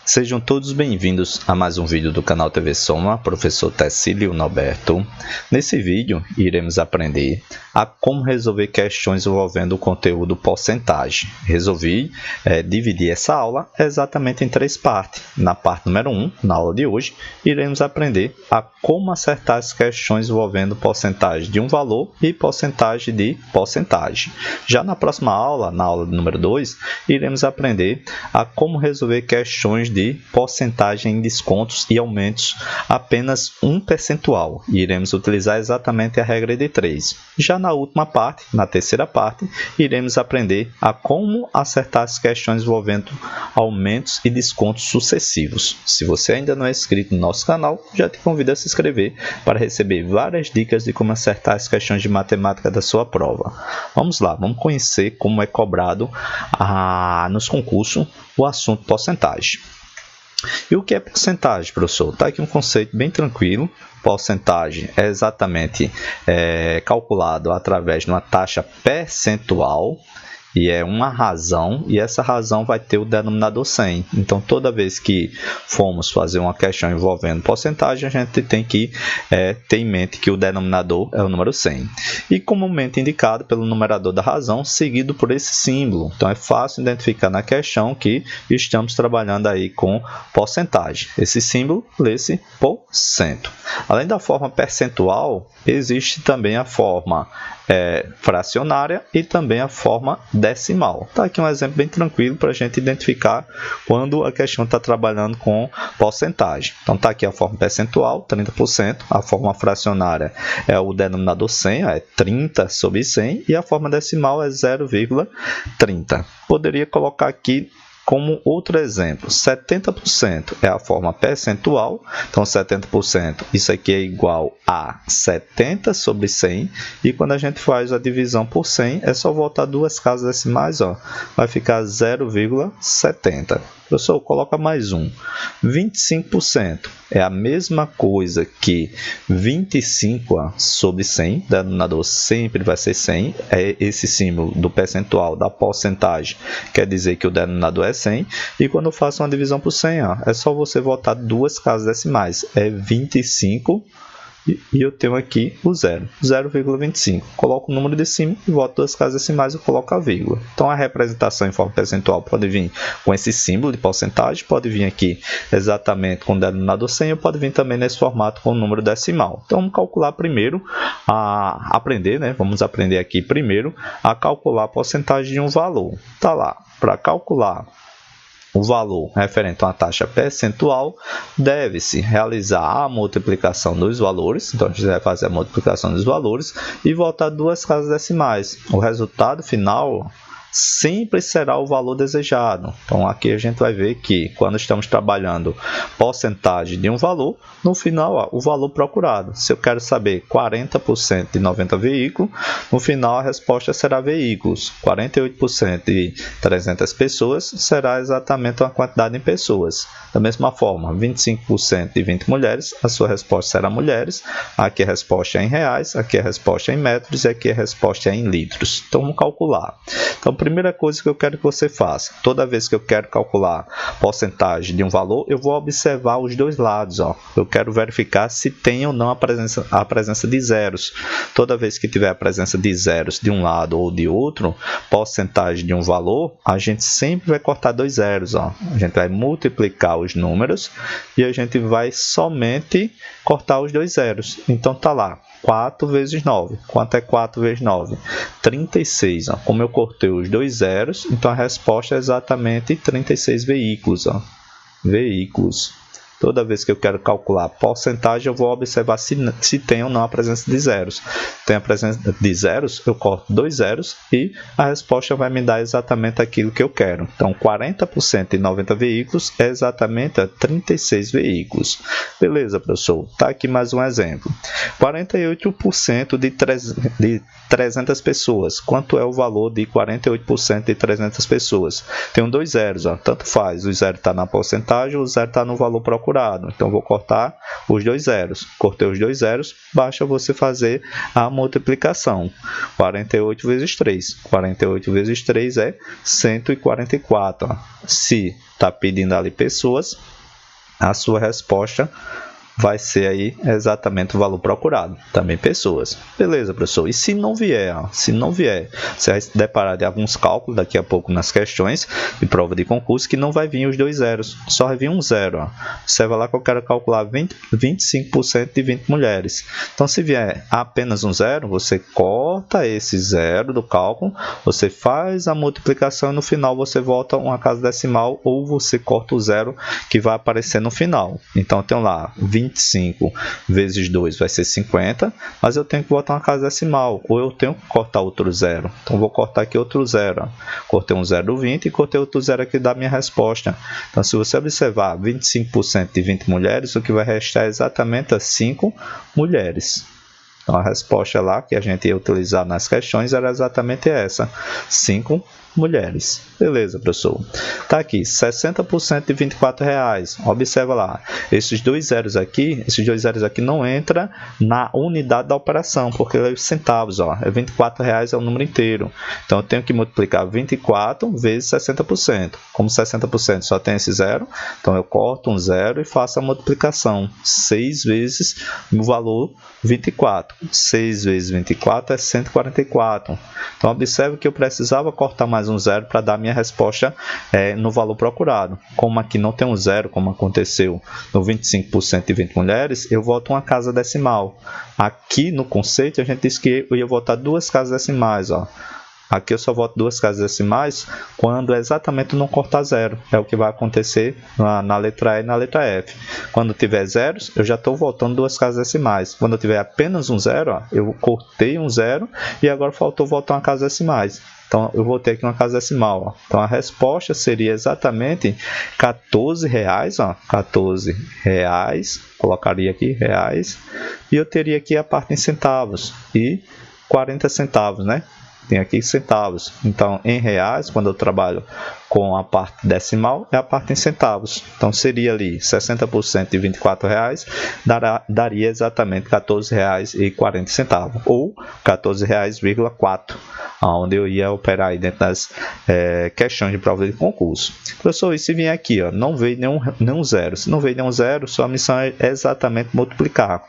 Sejam todos bem-vindos a mais um vídeo do canal TV Soma, professor Tecílio Norberto. Nesse vídeo, iremos aprender a como resolver questões envolvendo o conteúdo porcentagem. Resolvi dividir essa aula exatamente em três partes. Na parte número 1, na aula de hoje, iremos aprender a como acertar as questões envolvendo porcentagem de um valor e porcentagem de porcentagem. Já na próxima aula, na aula número 2, iremos aprender a como resolver questões de porcentagem em descontos e aumentos apenas um percentual. E iremos utilizar exatamente a regra de 3. Já na última parte, na terceira parte, iremos aprender a como acertar as questões envolvendo aumentos e descontos sucessivos. Se você ainda não é inscrito no nosso canal, já te convido a se inscrever para receber várias dicas de como acertar as questões de matemática da sua prova. Vamos lá, vamos conhecer como é cobrado nos concursos o assunto porcentagem. E o que é porcentagem, professor? Está aqui um conceito bem tranquilo. Porcentagem é exatamente calculado através de uma taxa percentual. E é uma razão, e essa razão vai ter o denominador 100. Então, toda vez que formos fazer uma questão envolvendo porcentagem, a gente tem que ter em mente que o denominador é o número 100. E comumente indicado pelo numerador da razão, seguido por esse símbolo. Então, é fácil identificar na questão que estamos trabalhando aí com porcentagem. Esse símbolo lê-se %. Além da forma percentual, existe também a forma fracionária e também a forma decimal. Tá aqui um exemplo bem tranquilo para a gente identificar quando a questão está trabalhando com porcentagem. Então, está aqui a forma percentual, 30%. A forma fracionária é o denominador 100, é 30 sobre 100. E a forma decimal é 0,30. Poderia colocar aqui como outro exemplo, 70% é a forma percentual, então 70%, isso aqui é igual a 70 sobre 100, e quando a gente faz a divisão por 100, é só voltar duas casas decimais, vai ficar 0,70. Professor, coloca mais um. 25% é a mesma coisa que 25 sobre 100, o denominador sempre vai ser 100, é esse símbolo do percentual, da porcentagem, quer dizer que o denominador é 100, e quando eu faço uma divisão por 100, é só você voltar duas casas decimais, é 25, e eu tenho aqui o 0,25. Coloco o número de cima e volto duas casas decimais e coloco a vírgula. Então, a representação em forma percentual pode vir com esse símbolo de porcentagem, pode vir aqui exatamente com o denominador 100, ou pode vir também nesse formato com o número decimal. Então, vamos calcular primeiro, vamos aprender aqui primeiro a calcular a porcentagem de um valor. Está lá, para calcular o valor referente a uma taxa percentual, deve-se realizar a multiplicação dos valores. Então, a gente vai fazer a multiplicação dos valores e voltar duas casas decimais. O resultado final sempre será o valor desejado. Então, aqui a gente vai ver que quando estamos trabalhando porcentagem de um valor, no final, o valor procurado. Se eu quero saber 40% de 90 veículos, no final a resposta será veículos. 48% de 300 pessoas será exatamente uma quantidade em pessoas. Da mesma forma, 25% de 20 mulheres, a sua resposta será mulheres. Aqui a resposta é em reais, aqui a resposta é em metros e aqui a resposta é em litros. Então, vamos calcular. Então, a primeira coisa que eu quero que você faça, toda vez que eu quero calcular porcentagem de um valor, eu vou observar os dois lados. Eu quero verificar se tem ou não a presença de zeros. Toda vez que tiver a presença de zeros de um lado ou de outro, porcentagem de um valor, a gente sempre vai cortar dois zeros. A gente vai multiplicar os números e a gente vai somente cortar os dois zeros. Então, está lá. 4 vezes 9. Quanto é 4 vezes 9? 36. Como eu cortei os dois zeros, então a resposta é exatamente 36 veículos. Veículos. Toda vez que eu quero calcular a porcentagem, eu vou observar se tem ou não a presença de zeros. Tem a presença de zeros, eu corto dois zeros e a resposta vai me dar exatamente aquilo que eu quero. Então, 40% de 90 veículos é exatamente 36 veículos. Beleza, professor? Está aqui mais um exemplo. 48% de 300 pessoas. Quanto é o valor de 48% de 300 pessoas? Tem dois zeros. Tanto faz. O zero está na porcentagem, o zero está no valor procurado. procurado. Então, vou cortar os dois zeros. Cortei os dois zeros, basta você fazer a multiplicação. 48 vezes 3. 48 vezes 3 é 144. Se está pedindo ali pessoas, a sua resposta vai ser aí exatamente o valor procurado, também pessoas. Beleza, professor? E se não vier, você vai se deparar de alguns cálculos daqui a pouco nas questões de prova de concurso que não vai vir os dois zeros, só vai vir um zero. Observa lá que eu quero calcular 25% de 20 mulheres. Então, se vier apenas um zero, você corta esse zero do cálculo, você faz a multiplicação e no final você volta uma casa decimal ou você corta o zero que vai aparecer no final. Então, eu tenho lá 25 vezes 2 vai ser 50, mas eu tenho que botar uma casa decimal, ou eu tenho que cortar outro zero. Então, vou cortar aqui outro zero. Cortei um zero do 20 e cortei outro zero aqui da minha resposta. Então, se você observar 25% de 20 mulheres, o que vai restar é exatamente 5 mulheres. Então, a resposta lá que a gente ia utilizar nas questões era exatamente essa, 5 mulheres. Beleza, professor? Tá aqui, 60% de R$24. Observa lá, esses dois zeros aqui não entram na unidade da operação, porque é os centavos, ó, é R$24 é o número inteiro. Então, eu tenho que multiplicar 24 vezes 60%. Como 60% só tem esse zero, então eu corto um zero e faço a multiplicação. 6 vezes o valor 24. 6 vezes 24 é 144. Então, observe que eu precisava cortar mais um zero para dar minha resposta no valor procurado. Como aqui não tem um zero, como aconteceu no 25% de 20 mulheres, eu volto uma casa decimal. Aqui no conceito, a gente disse que eu ia voltar duas casas decimais. Ó. Aqui eu só volto duas casas decimais quando exatamente não cortar zero. É o que vai acontecer na letra E e na letra F. Quando tiver zeros, eu já estou voltando duas casas decimais. Quando eu tiver apenas um zero, ó, eu cortei um zero e agora faltou voltar uma casa decimais. Então, eu vou ter aqui uma casa decimal. Ó. Então, a resposta seria exatamente R$14, ó, R$14, colocaria aqui reais, e eu teria aqui a parte em centavos, e 40 centavos, né? Tem aqui centavos. Então, em reais, quando eu trabalho com a parte decimal, é a parte em centavos. Então, seria ali 60% de R$24, daria exatamente R$14,40, ou R$14,04, onde eu ia operar aí dentro das questões de prova de concurso. Professor, e se vier aqui, ó, não veio nenhum zero. Se não veio nenhum zero, sua missão é exatamente multiplicar.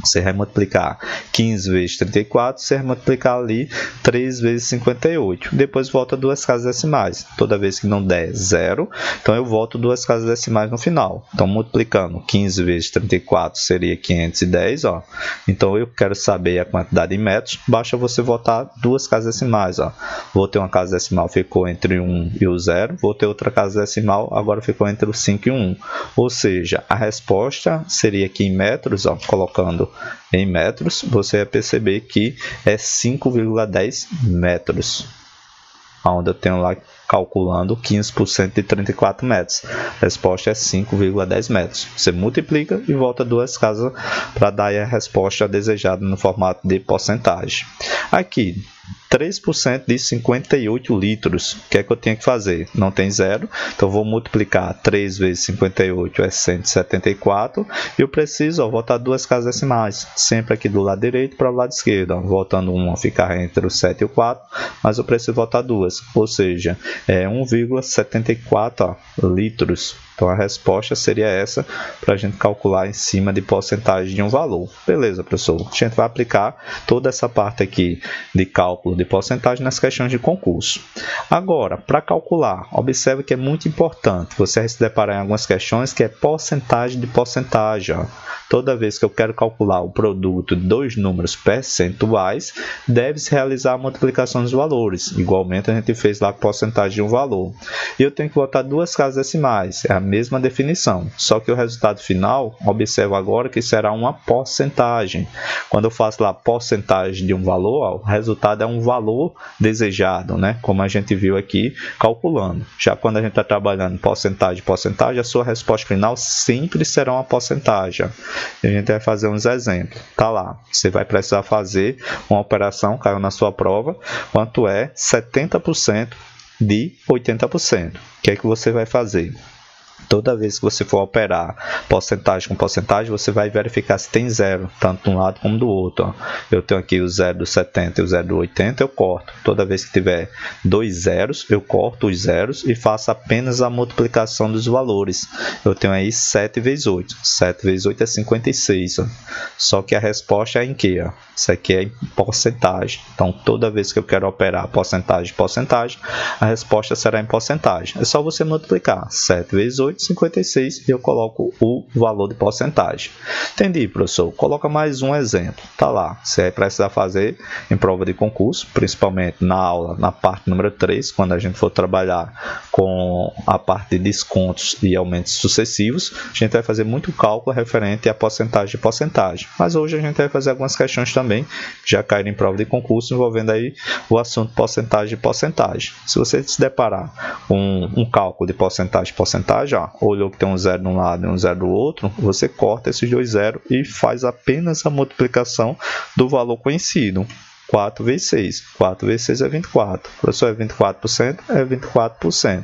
Você vai multiplicar 15 vezes 34, você vai multiplicar ali 3 vezes 58. Depois volta duas casas decimais. Toda vez que não der zero, então eu volto duas casas decimais no final. Então, multiplicando 15 vezes 34 seria 510. Ó. Então, eu quero saber a quantidade em metros. Basta você voltar duas casas decimais. Ó. Vou ter uma casa decimal, ficou entre 1 e o 0. Vou ter outra casa decimal, agora ficou entre o 5 e o 1. Ou seja, a resposta seria aqui em metros, ó, colocando em metros, você vai perceber que é 5,10 metros, onde eu tenho lá calculando 15% de 34 metros. A resposta é 5,10 metros. Você multiplica e volta duas casas para dar a resposta desejada no formato de porcentagem. Aqui, 3% de 58 litros. O que é que eu tenho que fazer? Não tem zero, então vou multiplicar 3 vezes 58 é 174. E eu preciso voltar duas casas decimais, sempre aqui do lado direito para o lado esquerdo. Ó. Voltando uma ficar entre o 7 e o 4, mas eu preciso voltar duas, ou seja, é 1,74 litros. Então, a resposta seria essa para a gente calcular em cima de porcentagem de um valor. Beleza, professor? A gente vai aplicar toda essa parte aqui de cálculo de porcentagem nas questões de concurso. Agora, para calcular, observe que é muito importante. Você vai se deparar em algumas questões que é porcentagem de porcentagem. Ó. Toda vez que eu quero calcular o produto de dois números percentuais, deve-se realizar a multiplicação dos valores. Igualmente, a gente fez lá a porcentagem de um valor. E eu tenho que botar duas casas decimais. É a mesma definição. Só que o resultado final, observa agora que será uma porcentagem. Quando eu faço lá porcentagem de um valor, ó, o resultado é um valor desejado, né? Como a gente viu aqui calculando. Já quando a gente está trabalhando porcentagem, a sua resposta final sempre será uma porcentagem. E a gente vai fazer uns exemplos. Tá lá, você vai precisar fazer uma operação, caiu na sua prova, quanto é 70% de 80%. O que é que você vai fazer? Toda vez que você for operar porcentagem com porcentagem, você vai verificar se tem zero, tanto de um lado como do outro. Ó. Eu tenho aqui o 0 do 70 e o 0 do 80, eu corto. Toda vez que tiver dois zeros, eu corto os zeros e faço apenas a multiplicação dos valores. Eu tenho aí 7 vezes 8. 7 vezes 8 é 56. Ó. Só que a resposta é em quê? Ó? Isso aqui é em porcentagem. Então, toda vez que eu quero operar porcentagem, a resposta será em porcentagem. É só você multiplicar 7 vezes 8, 56, e eu coloco o valor de porcentagem. Entendi, professor? Coloca mais um exemplo. Tá lá. Você vai precisar fazer em prova de concurso, principalmente na aula, na parte número 3, quando a gente for trabalhar com a parte de descontos e aumentos sucessivos, a gente vai fazer muito cálculo referente à porcentagem de porcentagem. Mas hoje a gente vai fazer algumas questões também, que já caíram em prova de concurso, envolvendo aí o assunto porcentagem de porcentagem. Se você se deparar com um cálculo de porcentagem, ó, olhou que tem um zero de um lado e um zero do outro, você corta esses dois zeros e faz apenas a multiplicação do valor conhecido. 4 vezes 6. 4 vezes 6 é 24. Professor, é 24%? É 24%.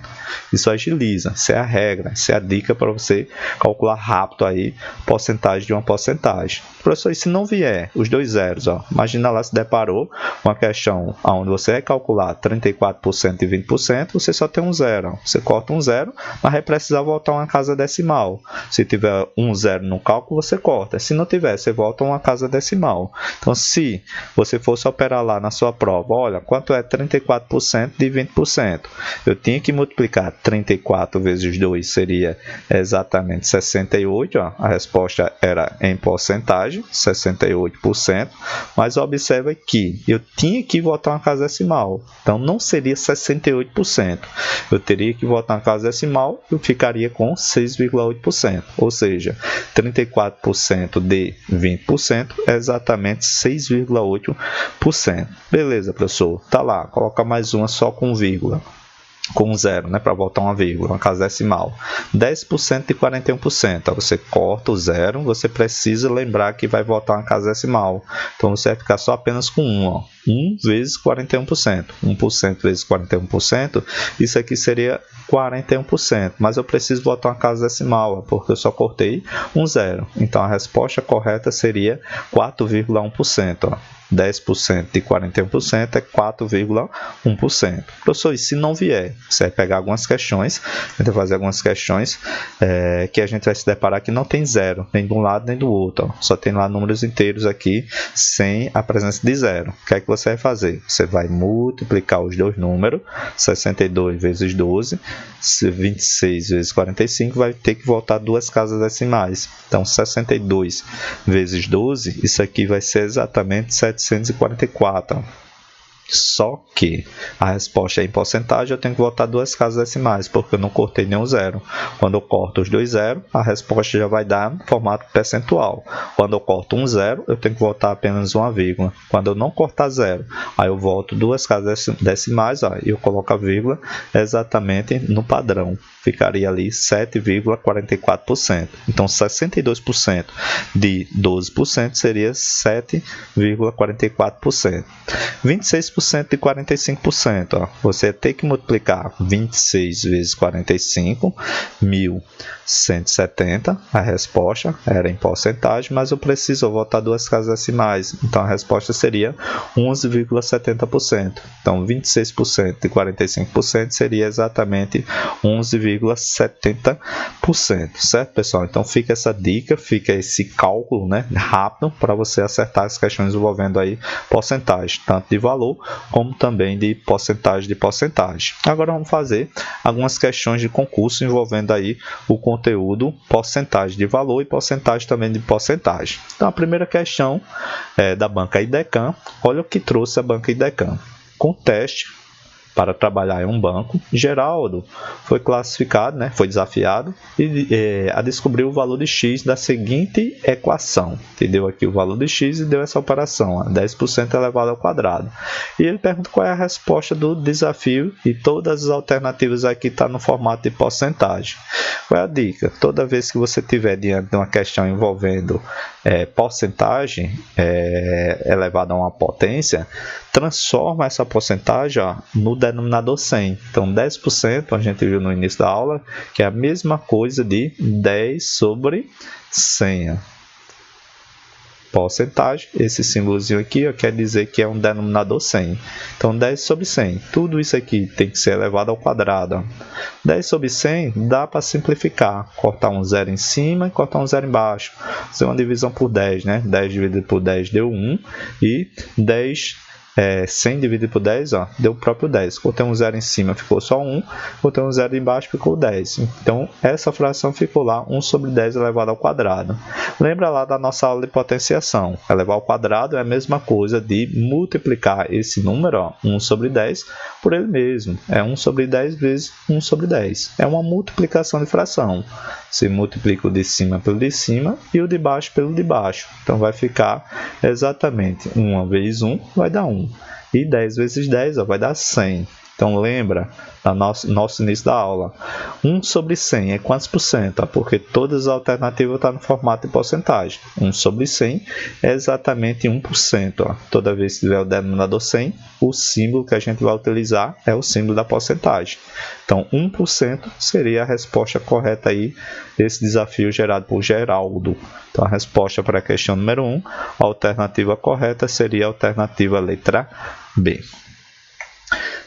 Isso agiliza. Isso é a regra. Isso é a dica para você calcular rápido aí porcentagem de uma porcentagem. Professor, e se não vier os dois zeros? Ó, imagina lá se deparou uma questão onde você vai calcular 34% e 20%, você só tem um zero. Ó. Você corta um zero, mas vai precisar voltar uma casa decimal. Se tiver um zero no cálculo, você corta. Se não tiver, você volta uma casa decimal. Então, se você fosse operar lá na sua prova, olha, quanto é 34% de 20%? Eu tinha que multiplicar 34 vezes 2, seria exatamente 68, ó. A resposta era em porcentagem, 68%, mas observa que eu tinha que voltar uma casa decimal, então não seria 68%, eu teria que voltar uma casa decimal e eu ficaria com 6,8%, ou seja, 34% de 20% é exatamente 6,8%. Beleza, professor. Tá lá. Coloca mais uma só com vírgula. Com zero, né? Para voltar uma vírgula, uma casa decimal. 10% de 41%. Você corta o zero, você precisa lembrar que vai voltar uma casa decimal. Então, você vai ficar só apenas com 1. Ó. 1 vezes 41%. 1% vezes 41%. Isso aqui seria 41%. Mas eu preciso voltar uma casa decimal, porque eu só cortei um zero. Então, a resposta correta seria 4,1%. 10% de 41% é 4,1%. Professor, e se não vier? Você vai pegar algumas questões, a gente vai fazer algumas questões que a gente vai se deparar que não tem zero, nem de um lado nem do outro. Ó. Só tem lá números inteiros aqui, sem a presença de zero. O que é que você vai fazer? Você vai multiplicar os dois números, 62 vezes 12, 26 vezes 45, vai ter que voltar duas casas decimais. Então, 62 vezes 12, isso aqui vai ser exatamente 744. Só que a resposta é em porcentagem, eu tenho que voltar duas casas decimais, porque eu não cortei nenhum zero. Quando eu corto os dois zeros, a resposta já vai dar formato percentual. Quando eu corto um zero, eu tenho que voltar apenas uma vírgula. Quando eu não cortar zero, aí eu volto duas casas decimais, ó, e eu coloco a vírgula exatamente no padrão. Ficaria ali 7,44%. Então, 62% de 12% seria 7,44%. 26% de 45%. Ó. Você tem que multiplicar 26 vezes 45, 1.170. A resposta era em porcentagem, mas eu preciso voltar duas casas decimais. Então, a resposta seria 11,70%. Então, 26% de 45% seria exatamente 11,70%. Certo, pessoal? Então, fica essa dica, fica esse cálculo, né, rápido para você acertar as questões envolvendo aí porcentagem, tanto de valor como também de porcentagem. Agora vamos fazer algumas questões de concurso envolvendo aí o conteúdo porcentagem de valor e porcentagem também de porcentagem. Então, a primeira questão é da banca IDECAM. Olha o que trouxe a banca IDECAM. Com teste para trabalhar em um banco, Geraldo foi classificado, né, foi desafiado a descobrir o valor de x da seguinte equação, que deu aqui o valor de x e deu essa operação, ó, 10% elevado ao quadrado. E ele pergunta qual é a resposta do desafio e todas as alternativas aqui estão no formato de porcentagem. Qual é a dica? Toda vez que você estiver diante de uma questão envolvendo porcentagem elevada a uma potência, transforma essa porcentagem no denominador 100. Então, 10%, a gente viu no início da aula, que é a mesma coisa de 10 sobre 100. Porcentagem, esse símbolozinho aqui quer dizer que é um denominador 100. Então, 10 sobre 100. Tudo isso aqui tem que ser elevado ao quadrado. 10 sobre 100 dá para simplificar. Cortar um zero em cima e cortar um zero embaixo. Fazer uma divisão por 10, né? 10 dividido por 10 deu 1. E 100 dividido por 10, deu o próprio 10. Cortei um zero em cima, ficou só 1. Cortei um zero embaixo, ficou 10. Então, essa fração ficou lá 1 sobre 10 elevado ao quadrado. Lembra lá da nossa aula de potenciação. Elevar ao quadrado é a mesma coisa de multiplicar esse número, 1 sobre 10, por ele mesmo. É 1 sobre 10 vezes 1 sobre 10. É uma multiplicação de fração. Você multiplica o de cima pelo de cima e o de baixo pelo de baixo. Então, vai ficar exatamente 1 vezes 1 vai dar 1. E 10 vezes 10 vai dar 100. Então, lembra do nosso início da aula. 1 sobre 100 é quantos por cento? Porque todas as alternativas estão no formato de porcentagem. 1 sobre 100 é exatamente 1%. Toda vez que tiver o denominador 100, o símbolo que a gente vai utilizar é o símbolo da porcentagem. Então, 1% seria a resposta correta aí desse desafio gerado por Geraldo. Então, a resposta para a questão número 1, a alternativa correta seria a alternativa letra B.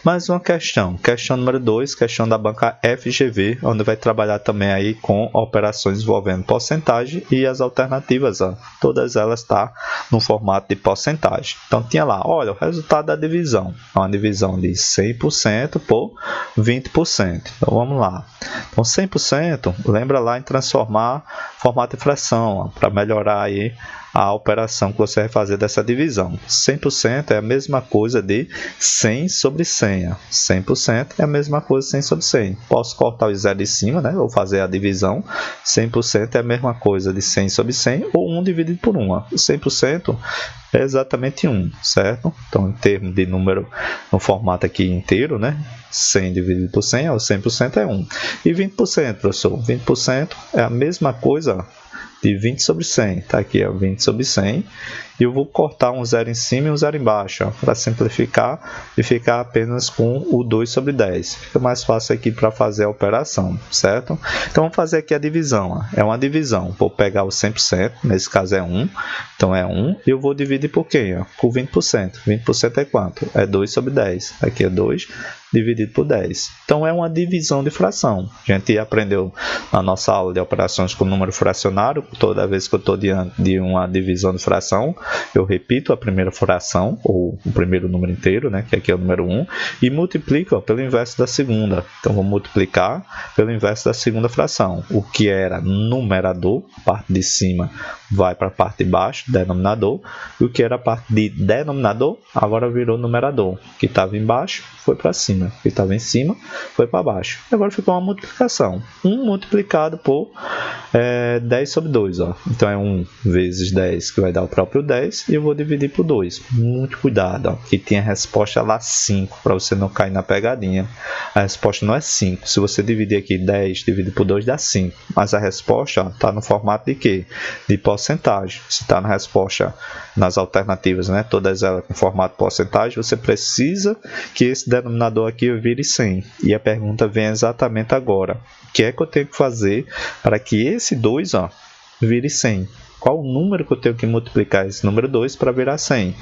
Mais uma questão número 2, questão da banca FGV, onde vai trabalhar também aí com operações envolvendo porcentagem e as alternativas, todas elas estão no formato de porcentagem. Então, tinha lá, olha, o resultado da divisão, uma divisão de 100% por 20%. Então, vamos lá. Então, 100%, lembra lá em transformar formato de fração, para melhorar aí a operação que você vai fazer dessa divisão. 100% é a mesma coisa de 100 sobre 100. 100% é a mesma coisa de 100 sobre 100. Posso cortar o zero de cima, né? Ou fazer a divisão. 100% é a mesma coisa de 100 sobre 100 ou 1 dividido por 1. 100% é exatamente 1, certo? Então, em termos de número no formato aqui inteiro, né? 100 dividido por 100, o 100% é 1. E 20%, professor? 20% é a mesma coisa de 20 sobre 100. Está aqui, 20 sobre 100. E eu vou cortar um zero em cima e um zero embaixo, para simplificar e ficar apenas com o 2 sobre 10. Fica mais fácil aqui para fazer a operação, certo? Então, vamos fazer aqui a divisão. É uma divisão. Vou pegar o 100%, nesse caso é 1. Então, é 1. E eu vou dividir por quê? Por 20%. 20% é quanto? É 2 sobre 10. Aqui é 2 dividido por 10. Então, é uma divisão de fração. A gente aprendeu na nossa aula de operações com número fracionário. Toda vez que eu estou diante de uma divisão de fração, eu repito a primeira fração, ou o primeiro número inteiro, né, que aqui é o número 1, e multiplico pelo inverso da segunda. Então, vou multiplicar pelo inverso da segunda fração. O que era numerador, a parte de cima vai para a parte de baixo, denominador, e o que era a parte de denominador, agora virou numerador. O que estava embaixo foi para cima, o que estava em cima foi para baixo. E agora ficou uma multiplicação. 1 multiplicado por 10 sobre 2. Então, é 1 vezes 10, que vai dar o próprio 10, e eu vou dividir por 2. Muito cuidado, que tem a resposta lá 5, para você não cair na pegadinha. A resposta não é 5. Se você dividir aqui 10 dividido por 2, dá 5. Mas a resposta está no formato de quê? De porcentagem. Se está na resposta, nas alternativas, né, todas elas com formato porcentagem, você precisa que esse denominador aqui vire 100. E a pergunta vem exatamente agora. O que é que eu tenho que fazer para que esse 2 vire 100? Qual o número que eu tenho que multiplicar esse número 2 para virar 100?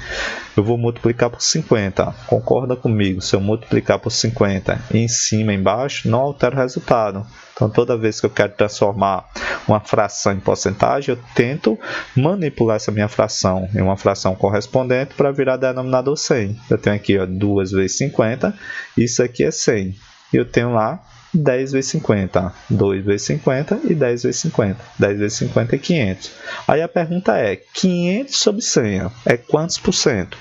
Eu vou multiplicar por 50. Concorda comigo? Se eu multiplicar por 50 em cima e embaixo, não altera o resultado. Então, toda vez que eu quero transformar uma fração em porcentagem, eu tento manipular essa minha fração em uma fração correspondente para virar denominador 100. Eu tenho aqui 2 vezes 50, isso aqui é 100. E eu tenho lá 10 vezes 50, 2 vezes 50 e 10 vezes 50. 10 vezes 50 é 500. Aí a pergunta é, 500 sobre 100 é quantos por cento?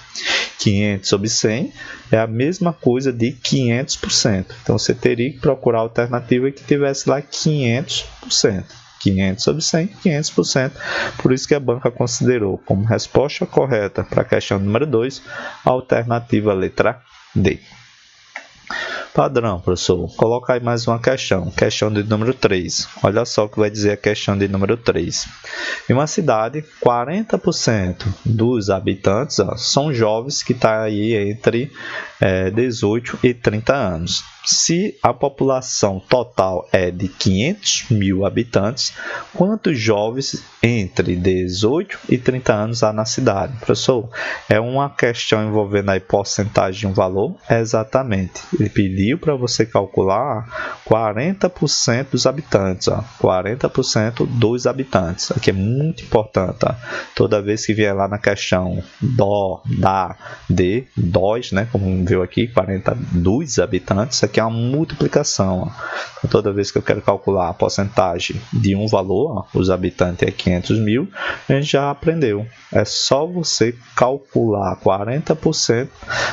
500 sobre 100 é a mesma coisa de 500%. Então, você teria que procurar a alternativa que tivesse lá 500%. 500 sobre 100, 500%. Por isso que a banca considerou como resposta correta para a questão número 2, a alternativa letra D. Padrão, professor. Coloca aí mais uma questão. Questão de número 3. Olha só o que vai dizer a questão de número 3. Em uma cidade, 40% dos habitantes são jovens que estão aí entre 18 e 30 anos. Se a população total é de 500 mil habitantes, quantos jovens entre 18 e 30 anos há na cidade? Professor, é uma questão envolvendo a porcentagem de um valor? Exatamente. Ele pediu para você calcular 40% dos habitantes. 40% dos habitantes. Aqui é muito importante. Toda vez que vier lá na questão dó, dá, de, dós, né? Como viu aqui, 40 dos habitantes. Aqui é uma multiplicação. Então, toda vez que eu quero calcular a porcentagem de um valor, os habitantes é 500 mil, a gente já aprendeu. É só você calcular 40%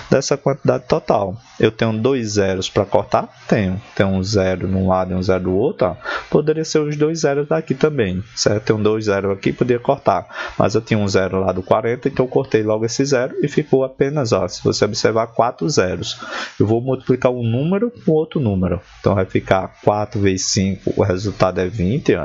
dessa quantidade total. Eu tenho 2 zeros para cortar? Tenho. Tem um zero num lado e um zero do outro. Poderia ser os 2 zeros daqui também. Certo? Tem um 2 zeros aqui, poderia cortar. Mas eu tinha um zero lá do 40, então eu cortei logo esse zero e ficou apenas, se você observar, 4 zeros. Eu vou multiplicar um número com outro número. Então vai ficar 4 vezes 5, o resultado é 20.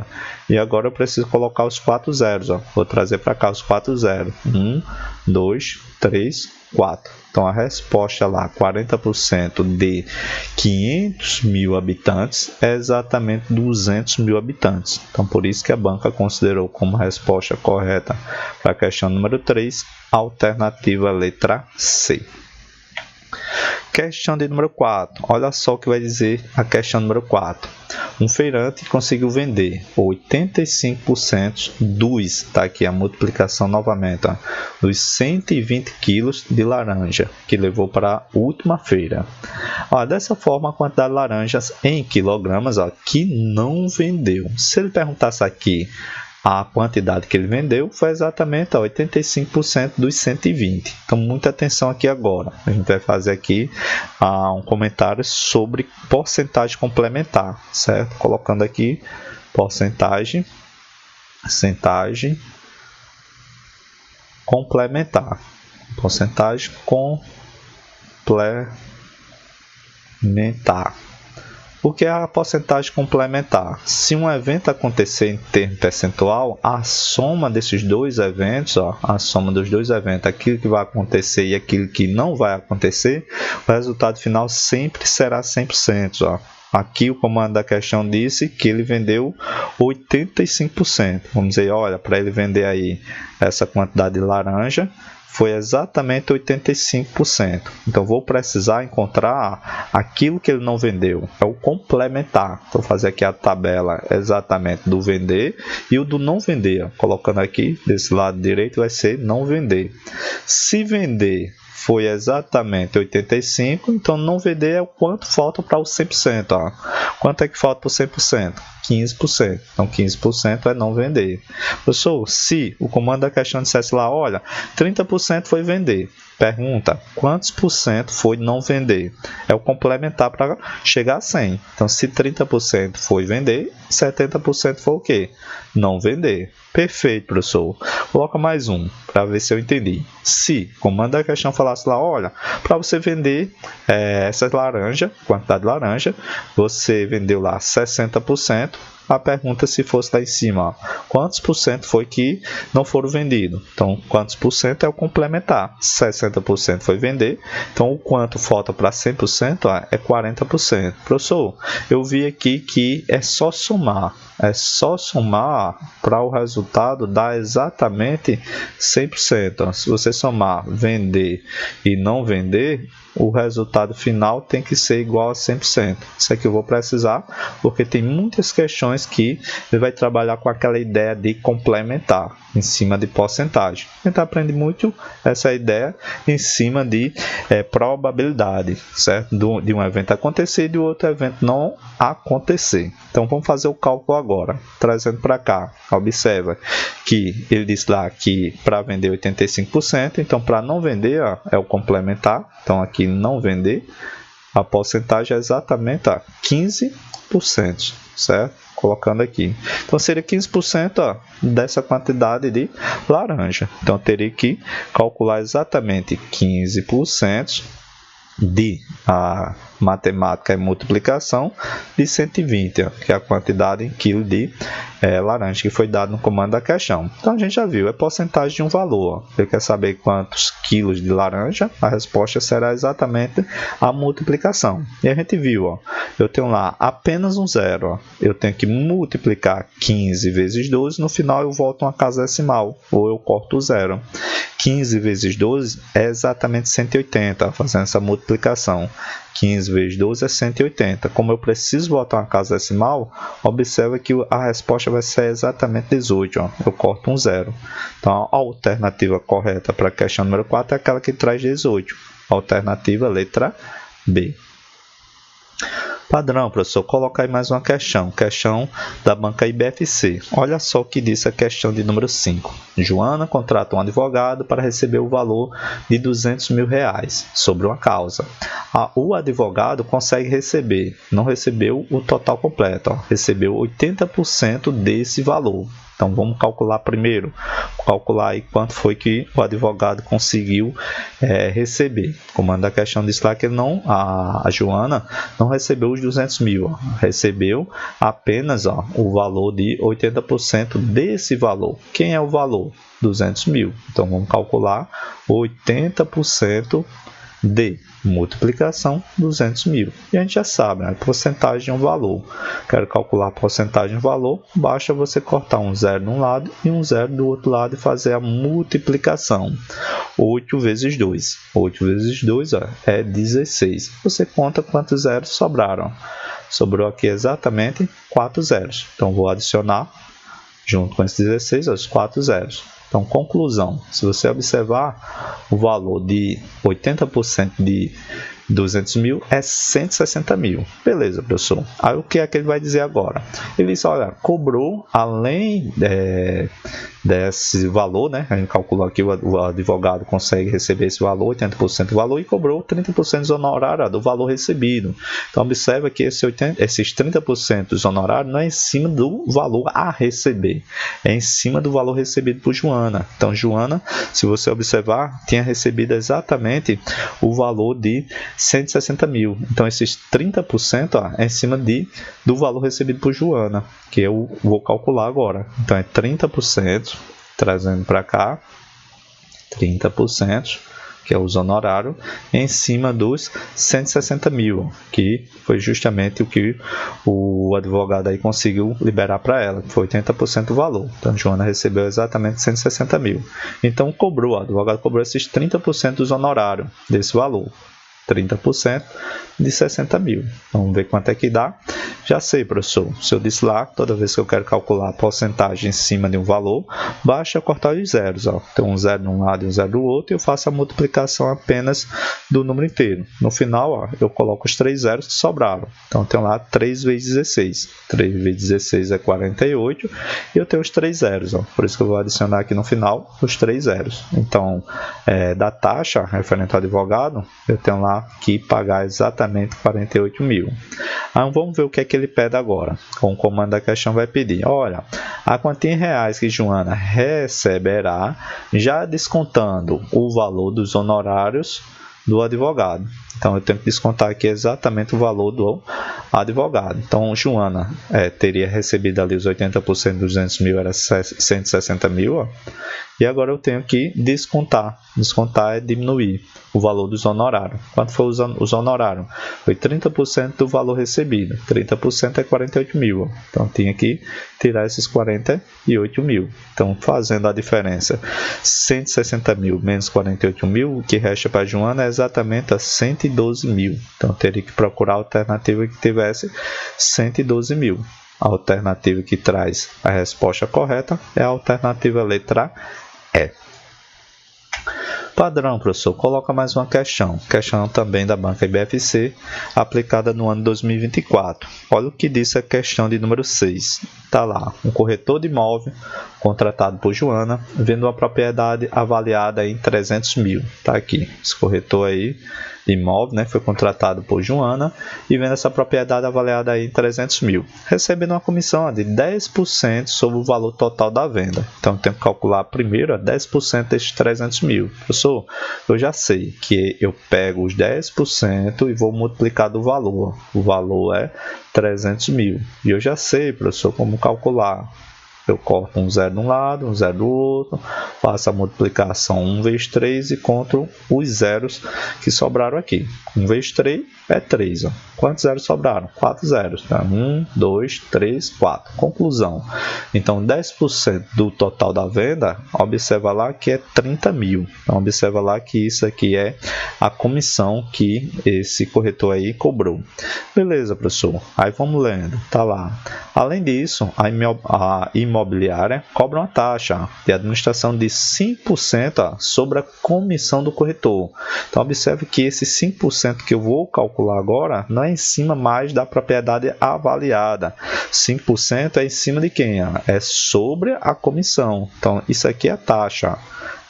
E agora eu preciso colocar os 4 zeros. Vou trazer para cá os 4 zeros. 1, 2, 3, 4. Então a resposta lá, 40% de 500 mil habitantes, é exatamente 200 mil habitantes. Então por isso que a banca considerou como resposta correta para a questão número 3, alternativa letra C. Questão de número 4. Olha só o que vai dizer a questão número 4. Um feirante conseguiu vender 85% dos, tá aqui a multiplicação novamente, dos 120 quilos de laranja que levou para a última feira. Dessa forma, a quantidade de laranjas em quilogramas que não vendeu. Se ele perguntasse aqui a quantidade que ele vendeu, foi exatamente 85% dos 120. Então, muita atenção aqui agora. A gente vai fazer aqui um comentário sobre porcentagem complementar, certo? Colocando aqui porcentagem complementar. Porcentagem complementar. O que é a porcentagem complementar? Se um evento acontecer em termo percentual, a soma desses dois eventos, a soma dos dois eventos, aquilo que vai acontecer e aquilo que não vai acontecer, o resultado final sempre será 100%. Aqui o comando da questão disse que ele vendeu 85%. Vamos dizer, olha, para ele vender aí essa quantidade de laranja, foi exatamente 85%. Então, vou precisar encontrar aquilo que ele não vendeu. É o complementar. Vou fazer aqui a tabela exatamente do vender e o do não vender. Colocando aqui, desse lado direito, vai ser não vender. Se vender foi exatamente 85%, então não vender é o quanto falta para o 100%. Quanto é que falta para o 100%? 15%. Então, 15% é não vender. Professor, se o comando da questão dissesse lá, olha, 30% foi vender. Pergunta, quantos por cento foi não vender? É o complementar para chegar a 100. Então, se 30% foi vender, 70% foi o quê? Não vender. Perfeito, professor. Coloca mais um, para ver se eu entendi. Se o comando da questão falasse lá, olha, para você vender essa laranja, quantidade de laranja, você vendeu lá 60%. A pergunta se fosse lá em cima, quantos por cento foi que não foram vendidos? Então, quantos por cento é o complementar? 60% foi vender, então o quanto falta para 100% é 40%. Professor, eu vi aqui que é só somar para o resultado dar exatamente 100%. Se você somar vender e não vender, o resultado final tem que ser igual a 100%. Isso aqui eu vou precisar, porque tem muitas questões que ele vai trabalhar com aquela ideia de complementar em cima de porcentagem. A gente aprende muito essa ideia em cima de probabilidade, certo? De um evento acontecer e de outro evento não acontecer. Então vamos fazer o cálculo agora, trazendo para cá. Observa que ele disse lá que para vender 85%, então para não vender é o complementar. Então aqui não vender, a porcentagem é exatamente 15%, certo? Colocando aqui. Então seria 15% dessa quantidade de laranja. Então eu teria que calcular exatamente 15% matemática e multiplicação, de 120, ó, que é a quantidade em quilo de laranja que foi dado no comando da questão. Então a gente já viu, é porcentagem de um valor. Ó. Você quer saber quantos quilos de laranja? A resposta será exatamente a multiplicação. E a gente viu, ó, eu tenho lá apenas um zero. Ó. Eu tenho que multiplicar 15 vezes 12, no final eu volto uma casa decimal, ou eu corto o zero. 15 vezes 12 é exatamente 180, fazendo essa multiplicação. 15 vezes 12 é 180. Como eu preciso botar uma casa decimal, observa que a resposta vai ser exatamente 18. Ó. Eu corto um zero. Então, a alternativa correta para a questão número 4 é aquela que traz 18. Alternativa letra B. Padrão, professor, coloca aí mais uma questão. Questão da banca IBFC. Olha só o que diz a questão de número 5. Joana contrata um advogado para receber o valor de R$200 mil sobre uma causa. O advogado consegue receber, não recebeu o total completo, ó, recebeu 80% desse valor. Então, vamos calcular primeiro. Calcular aí quanto foi que o advogado conseguiu receber. O comando da questão diz lá que a Joana não recebeu os 200 mil. Ó. Recebeu apenas o valor de 80% desse valor. Quem é o valor? 200 mil. Então, vamos calcular 80% de multiplicação 200 mil. E a gente já sabe, né? Porcentagem de um valor. Quero calcular a porcentagem de valor, basta você cortar um zero de um lado e um zero do outro lado e fazer a multiplicação. 8 vezes 2. 8 vezes 2 é 16. Você conta quantos zeros sobraram. Sobrou aqui exatamente 4 zeros. Então, vou adicionar, junto com esses 16, os 4 zeros. Então, conclusão, se você observar o valor de 80% de 200 mil é 160 mil. Beleza, professor. Aí o que é que ele vai dizer agora? Ele diz, olha, cobrou além desse valor, né? A gente calculou aqui, o advogado consegue receber esse valor, 80% do valor, e cobrou 30% do honorário do valor recebido. Então, observa que esses 30% dos honorários não é em cima do valor a receber, é em cima do valor recebido por Joana. Então, Joana, se você observar, tinha recebido exatamente o valor de 160 mil. Então, esses 30% é em cima do valor recebido por Joana, que eu vou calcular agora. Então, é 30%, trazendo para cá, 30%, que é os honorários, em cima dos 160 mil, que foi justamente o que o advogado aí conseguiu liberar para ela, que foi 80% do valor. Então, Joana recebeu exatamente 160 mil. Então, o advogado cobrou esses 30% dos honorários desse valor. 30% de 60 mil. Então, vamos ver quanto é que dá. Já sei, professor. Se eu disse lá, toda vez que eu quero calcular a porcentagem em cima de um valor, basta cortar os zeros. Ó. Tem um zero de um lado e um zero do outro, e eu faço a multiplicação apenas do número inteiro. No final, ó, eu coloco os 3 zeros que sobraram. Então, eu tenho lá 3 vezes 16. 3 vezes 16 é 48, e eu tenho os 3 zeros. Ó. Por isso que eu vou adicionar aqui no final os 3 zeros. Então, da taxa referente ao advogado, eu tenho lá que pagar exatamente 48 mil. Aí vamos ver o que é que ele pede agora. Com o comando da questão vai pedir, olha, a quantia em reais que Joana receberá, já descontando o valor dos honorários do advogado. Então, eu tenho que descontar aqui exatamente o valor do advogado. Então, Joana teria recebido ali os 80% dos 200 mil, era 160 mil. Ó. E agora eu tenho que descontar. Descontar é diminuir o valor dos honorários. Quanto foi os honorários? Foi 30% do valor recebido. 30% é 48 mil. Ó. Então, tinha que tirar esses 48 mil. Então, fazendo a diferença, 160 mil menos 48 mil, o que resta para Joana é exatamente a 112 mil. Então, teria que procurar a alternativa que tivesse 112 mil. A alternativa que traz a resposta correta é a alternativa letra E. Padrão, professor, coloca mais uma questão. Questão também da banca IBFC, aplicada no ano 2024. Olha o que diz a questão de número 6. Está lá, um corretor de imóvel contratado por Joana, vendo uma propriedade avaliada em 300 mil. Está aqui, esse corretor aí imóvel, né, foi contratado por Joana e vendo essa propriedade avaliada aí em 300 mil, recebendo uma comissão de 10% sobre o valor total da venda. Então, eu tenho que calcular primeiro 10% desses 300 mil. Professor, eu já sei que eu pego os 10% e vou multiplicar do valor. O valor é 300 mil. E eu já sei, professor, como calcular. Eu corto um zero de um lado, um zero do outro, faço a multiplicação 1 vezes 3 e conto os zeros que sobraram aqui. 1 vezes 3 é 3. Ó. Quantos zeros sobraram? 4 zeros. Tá? 1, 2, 3, 4. Conclusão. Então, 10% do total da venda, observa lá que é 30 mil. Então, observa lá que isso aqui é a comissão que esse corretor aí cobrou. Beleza, professor. Aí vamos lendo. Tá lá. Além disso, a imobiliária cobra uma taxa de administração de 5% sobre a comissão do corretor. Então, observe que esse 5% que eu vou calcular agora não é em cima mais da propriedade avaliada. 5% é em cima de quem? É sobre a comissão. Então, isso aqui é a taxa.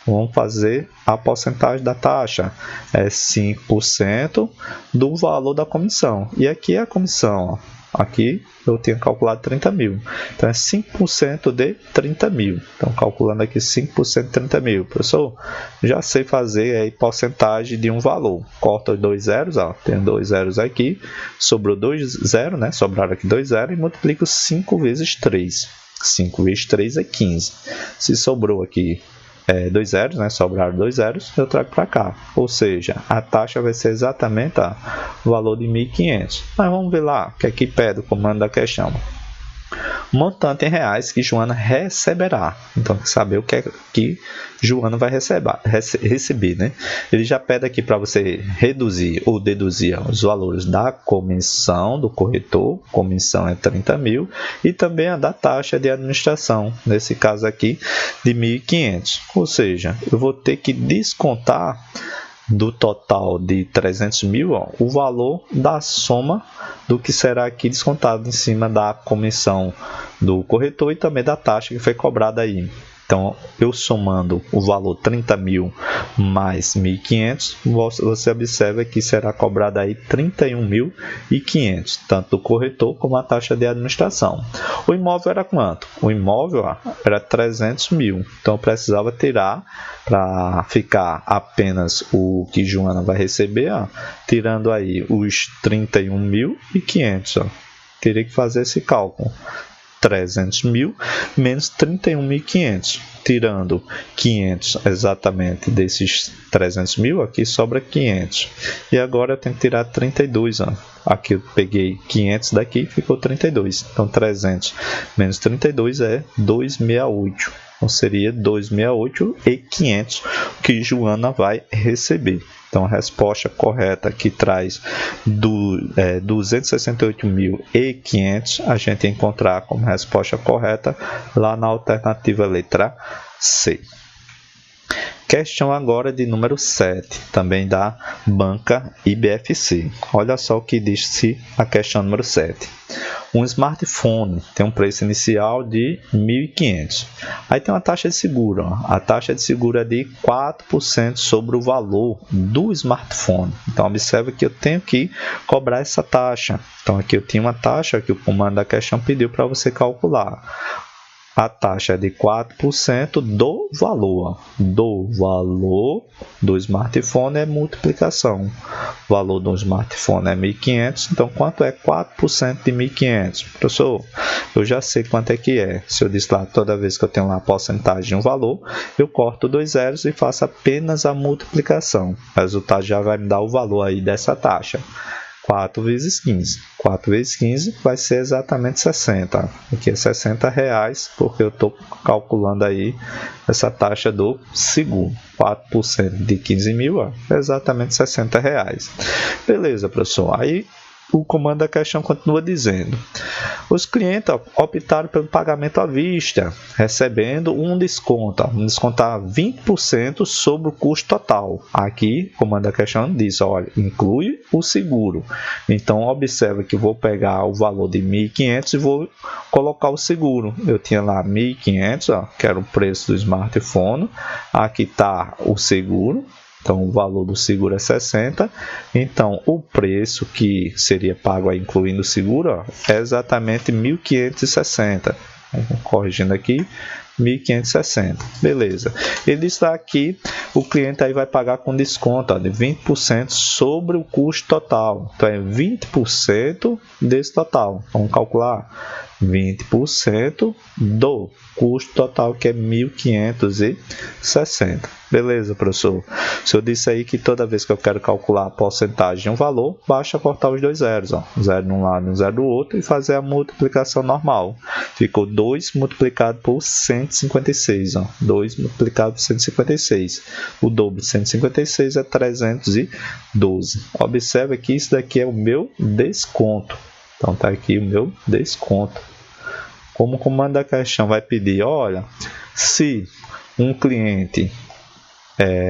Vamos fazer a porcentagem da taxa. É 5% do valor da comissão. E aqui é a comissão, ó. Aqui eu tinha calculado 30 mil. Então, é 5% de 30 mil. Então, calculando aqui 5% de 30 mil. Professor, já sei fazer aí porcentagem de um valor. Corta os 2 zeros, ó. Tem 2 zeros aqui. Sobrou 2 zeros, né? Sobraram aqui 2 zeros e multiplico 5 vezes 3. 5 vezes 3 é 15. Se sobrou aqui 2 zeros, né? Sobraram 2 zeros, eu trago para cá. Ou seja, a taxa vai ser exatamente o valor de 1.500. Mas vamos ver lá o que é que pede o comando da questão. Montante em reais que Joana receberá. Então, tem que saber o que é que Joana vai receber, né? Ele já pede aqui para você reduzir ou deduzir os valores da comissão do corretor. Comissão é 30 mil. E também a da taxa de administração. Nesse caso aqui, de 1.500. Ou seja, eu vou ter que descontar do total de 300 mil, ó, o valor da soma do que será aqui descontado em cima da comissão do corretor e também da taxa que foi cobrada aí. Então, eu somando o valor 30 mil mais 1.500, você observa que será cobrado aí 31.500, tanto do corretor como a taxa de administração. O imóvel era quanto? O imóvel era 300 mil, então eu precisava tirar para ficar apenas o que Joana vai receber, ó, tirando aí os 31.500. Teria que fazer esse cálculo. 300 mil menos 31.500, tirando 500 exatamente desses 300 mil, aqui sobra 500. E agora eu tenho que tirar 32, ó. Aqui eu peguei 500 daqui, ficou 32. Então 300 menos 32 é 268. Então seria 268.500 que Joana vai receber. Então, a resposta correta que traz 268.500, a gente encontrar como resposta correta lá na alternativa letra C. Questão agora de número 7, também da banca IBFC. Olha só o que diz a questão número 7. Um smartphone tem um preço inicial de 1.500. Aí tem uma taxa de seguro. Ó. A taxa de seguro é de 4% sobre o valor do smartphone. Então, observe que eu tenho que cobrar essa taxa. Então, aqui eu tinha uma taxa que o comando da questão pediu para você calcular. A taxa é de 4% do valor. Do valor do smartphone é multiplicação. O valor do smartphone é 1.500. Então, quanto é 4% de 1.500? Professor, eu já sei quanto é que é. Se eu disse lá, toda vez que eu tenho lá a porcentagem de um valor, eu corto 2 zeros e faço apenas a multiplicação. O resultado já vai me dar o valor aí dessa taxa. 4 vezes 15. 4 vezes 15 vai ser exatamente 60. Aqui é R$60, porque eu estou calculando aí essa taxa do seguro. 4% de 15 mil é exatamente R$60. Beleza, professor. Aí o comando da questão continua dizendo: os clientes optaram pelo pagamento à vista, recebendo um desconto, vamos descontar 20% sobre o custo total. Aqui o comando da questão diz, olha, inclui o seguro. Então observa que eu vou pegar o valor de 1.500 e vou colocar o seguro. Eu tinha lá 1.500, que era o preço do smartphone. Aqui está o seguro. Então, o valor do seguro é 60. Então, o preço que seria pago aí, incluindo o seguro, ó, é exatamente 1.560. Corrigindo aqui, 1.560. Beleza. Ele está aqui, o cliente aí vai pagar com desconto, ó, de 20% sobre o custo total. Então, é 20% desse total. Vamos calcular 20% do custo total, que é 1.560. Beleza, professor? Se eu disse aí que toda vez que eu quero calcular a porcentagem de um valor, basta cortar os dois zeros, ó, 0 de um lado e 0 do outro, e fazer a multiplicação normal. Ficou 2 multiplicado por 156, ó, 2 multiplicado por 156. O dobro de 156 é 312. Observe que isso daqui é o meu desconto. Então, está aqui o meu desconto. Como o comando da questão vai pedir, olha, se um cliente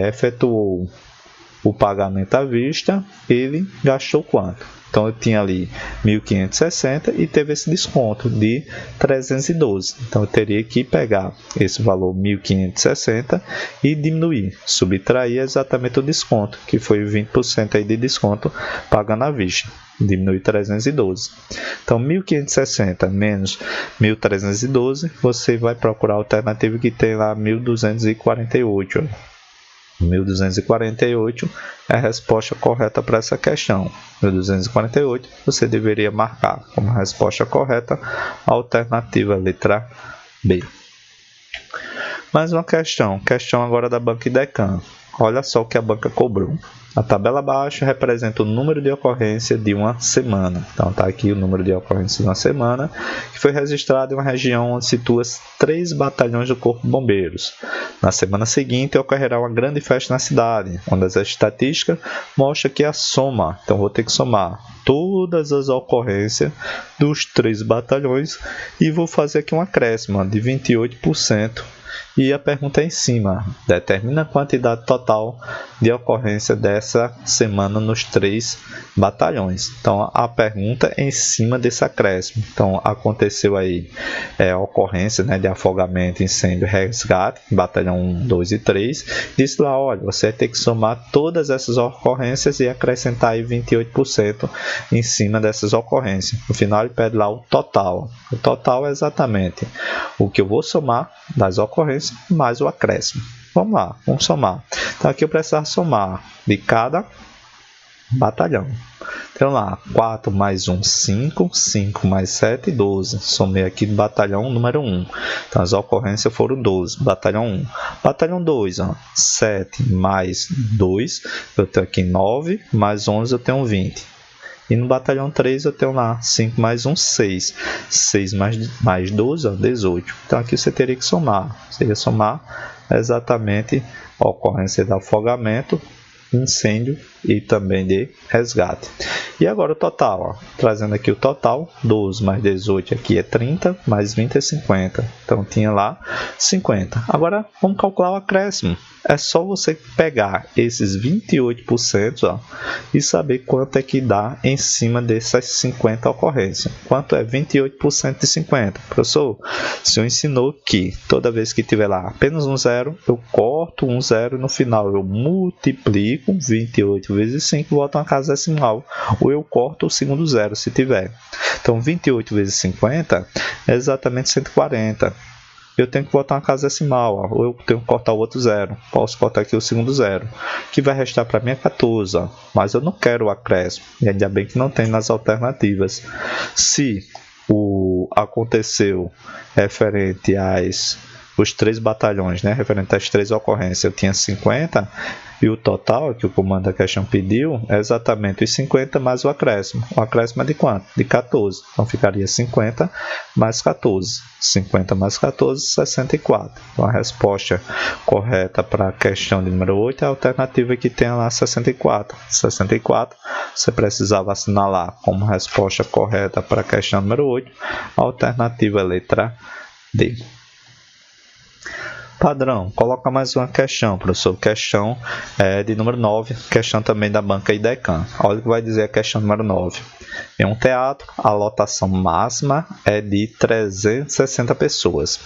efetuou o pagamento à vista, ele gastou quanto? Então, eu tinha ali 1.560 e teve esse desconto de 312. Então, eu teria que pegar esse valor 1.560 e diminuir, subtrair exatamente o desconto, que foi 20% aí de desconto pagando à vista. Diminui 312. Então, 1.560 menos 1.312, você vai procurar a alternativa que tem lá 1.248. 1.248 é a resposta correta para essa questão. 1.248 você deveria marcar como resposta correta a alternativa letra B. Mais uma questão agora da Banca Idecam. Olha só o que a banca cobrou. A tabela abaixo representa o número de ocorrência de uma semana. Então, está aqui o número de ocorrência de uma semana, que foi registrado em uma região onde situa 3 batalhões do Corpo de Bombeiros. Na semana seguinte, ocorrerá uma grande festa na cidade, onde as estatísticas mostram que a soma, então vou ter que somar todas as ocorrências dos 3 batalhões e vou fazer aqui um acréscimo de 28%. E a pergunta é em cima, determina a quantidade total de ocorrência dessa semana nos 3 batalhões. Então, a pergunta é em cima desse acréscimo. Então, aconteceu aí a ocorrência, né, de afogamento, incêndio, resgate, batalhão 1, 2 e 3. Diz lá, olha, você vai ter que somar todas essas ocorrências e acrescentar aí 28% em cima dessas ocorrências. No final, ele pede lá o total. O total é exatamente o que eu vou somar das ocorrências mais o acréscimo. Vamos lá, vamos somar. Então, aqui eu preciso somar de cada batalhão. Então, lá, 4 mais 1, 5, 5 mais 7, 12. Somei aqui do batalhão número 1. Então, as ocorrências foram 12. Batalhão 1. Batalhão 2, ó, 7 mais 2, eu tenho aqui 9, mais 11 eu tenho 20. E no batalhão 3 eu tenho lá 5 mais 1, 6. 6 mais 12, ó, 18. Então aqui você teria que somar. Você ia somar exatamente a ocorrência de afogamento, incêndio e também de resgate. E agora o total, ó, trazendo aqui o total, 12 mais 18 aqui é 30, mais 20 é 50. Então tinha lá 50. Agora vamos calcular o acréscimo. É só você pegar esses 28%, ó, e saber quanto é que dá em cima dessas 50 ocorrências. Quanto é 28% de 50? Professor, o senhor ensinou que toda vez que tiver lá apenas um zero, eu corto um zero e no final eu multiplico 28 vezes 5 e volto a uma casa decimal. Ou eu corto o segundo zero se tiver. Então 28 vezes 50 é exatamente 140. Eu tenho que botar uma casa decimal, ó, ou eu tenho que cortar o outro zero. Posso cortar aqui o segundo zero. O que vai restar para mim é 14, ó, mas eu não quero o acréscimo. E ainda bem que não tem nas alternativas. Se aconteceu referente os 3 batalhões, né, referente às 3 ocorrências, eu tinha 50, e o total que o comando da questão pediu é exatamente os 50 mais o acréscimo. O acréscimo é de quanto? De 14. Então, ficaria 50 mais 14. 50 mais 14, 64. Então, a resposta correta para a questão de número 8 é a alternativa que tem lá 64. 64, você precisava assinalar como resposta correta para a questão número 8. A alternativa é a letra D. Padrão, coloca mais uma questão, professor. Questão de número 9, questão também da banca IDECAM. Olha o que vai dizer a questão número 9. Em um teatro, a lotação máxima é de 360 pessoas.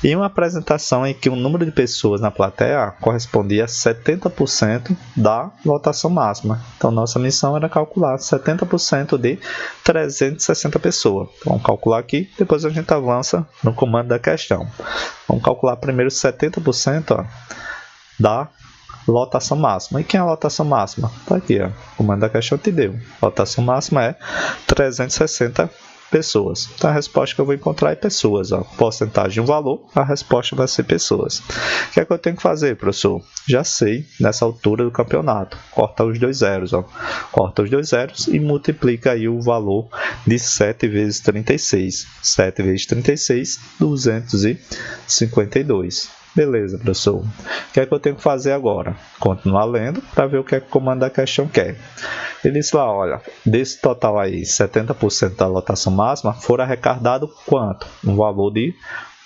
Em uma apresentação em que o número de pessoas na plateia correspondia a 70% da lotação máxima. Então, nossa missão era calcular 70% de 360 pessoas. Então, vamos calcular aqui, depois a gente avança no comando da questão. Vamos calcular primeiro 70% da lotação máxima. E quem é a lotação máxima? Está aqui, ó. O comando da questão te deu. A lotação máxima é 360 pessoas. Então a resposta que eu vou encontrar é pessoas. Ó. Porcentagem um valor, a resposta vai ser pessoas. O que é que eu tenho que fazer, professor? Já sei, nessa altura do campeonato. Corta os dois zeros. Ó. Corta os dois zeros e multiplica aí o valor de 7 vezes 36. 7 vezes 36, 252. Beleza, professor. O que é que eu tenho que fazer agora? Continuar lendo para ver o que é que o comando da questão quer. Ele disse lá, olha, desse total aí, 70% da lotação máxima, foram arrecadado quanto? Um valor de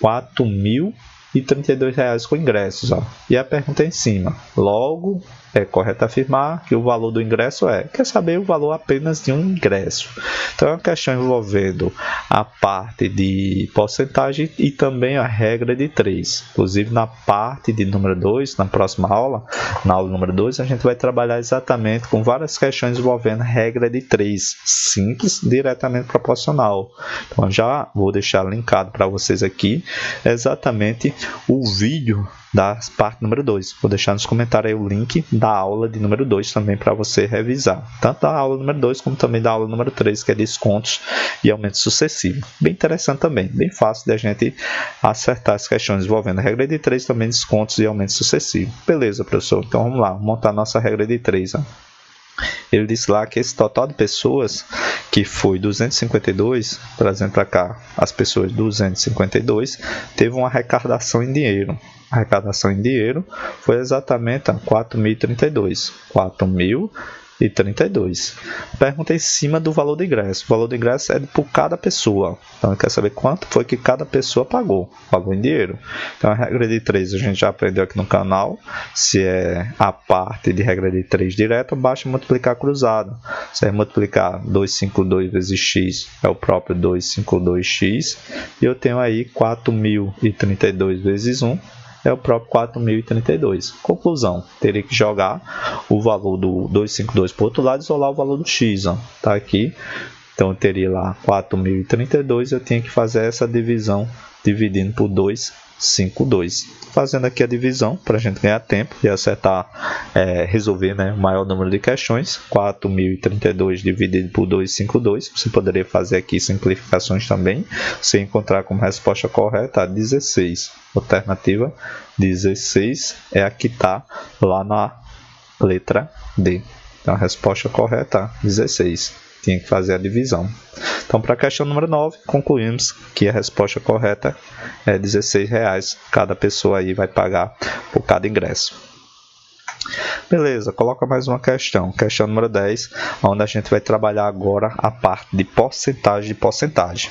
R$ 4.032 com ingressos. Ó. E a pergunta é em cima. Logo, é correto afirmar que o valor do ingresso quer saber o valor apenas de um ingresso. Então, é uma questão envolvendo a parte de porcentagem e também a regra de 3. Inclusive, na parte de número 2, na próxima aula, na aula número 2, a gente vai trabalhar exatamente com várias questões envolvendo regra de 3, simples, diretamente proporcional. Então, já vou deixar linkado para vocês aqui exatamente o vídeo da parte número 2. Vou deixar nos comentários aí o link da aula de número 2 também para você revisar. Tanto da aula número 2 como também da aula número 3, que é descontos e aumentos sucessivos. Bem interessante também, bem fácil de a gente acertar as questões envolvendo a regra de 3, também descontos e aumentos sucessivos. Beleza, professor? Então vamos lá, vamos montar nossa regra de 3. Ó. Ele disse lá que esse total de pessoas, que foi 252, trazendo para cá as pessoas 252, teve uma arrecadação em dinheiro. A arrecadação em dinheiro foi exatamente 4.032. 4.032. Pergunta em cima do valor do ingresso. O valor do ingresso é por cada pessoa. Então, quer saber quanto foi que cada pessoa pagou. Valor em dinheiro. Então, a regra de 3 a gente já aprendeu aqui no canal. Se é a parte de regra de 3 direta, basta multiplicar cruzado. Se é multiplicar 252 vezes x, é o próprio 252x. E eu tenho aí 4.032 vezes 1. É o próprio 4.032. Conclusão, teria que jogar o valor do 252 para o outro lado e isolar o valor do x. Está aqui. Então, eu teria lá 4.032. Eu tinha que fazer essa divisão dividindo por 252. Fazendo aqui a divisão para a gente ganhar tempo e acertar, resolver o maior número de questões. 4.032 dividido por 252. Você poderia fazer aqui simplificações também. Você encontrar como resposta correta 16. Alternativa 16 é a que está lá na letra D. Então, a resposta correta 16. Tinha que fazer a divisão. Então, para a questão número 9, concluímos que a resposta correta é R$16. Cada pessoa aí vai pagar por cada ingresso. Beleza, coloca mais uma questão. Questão número 10, onde a gente vai trabalhar agora a parte de porcentagem.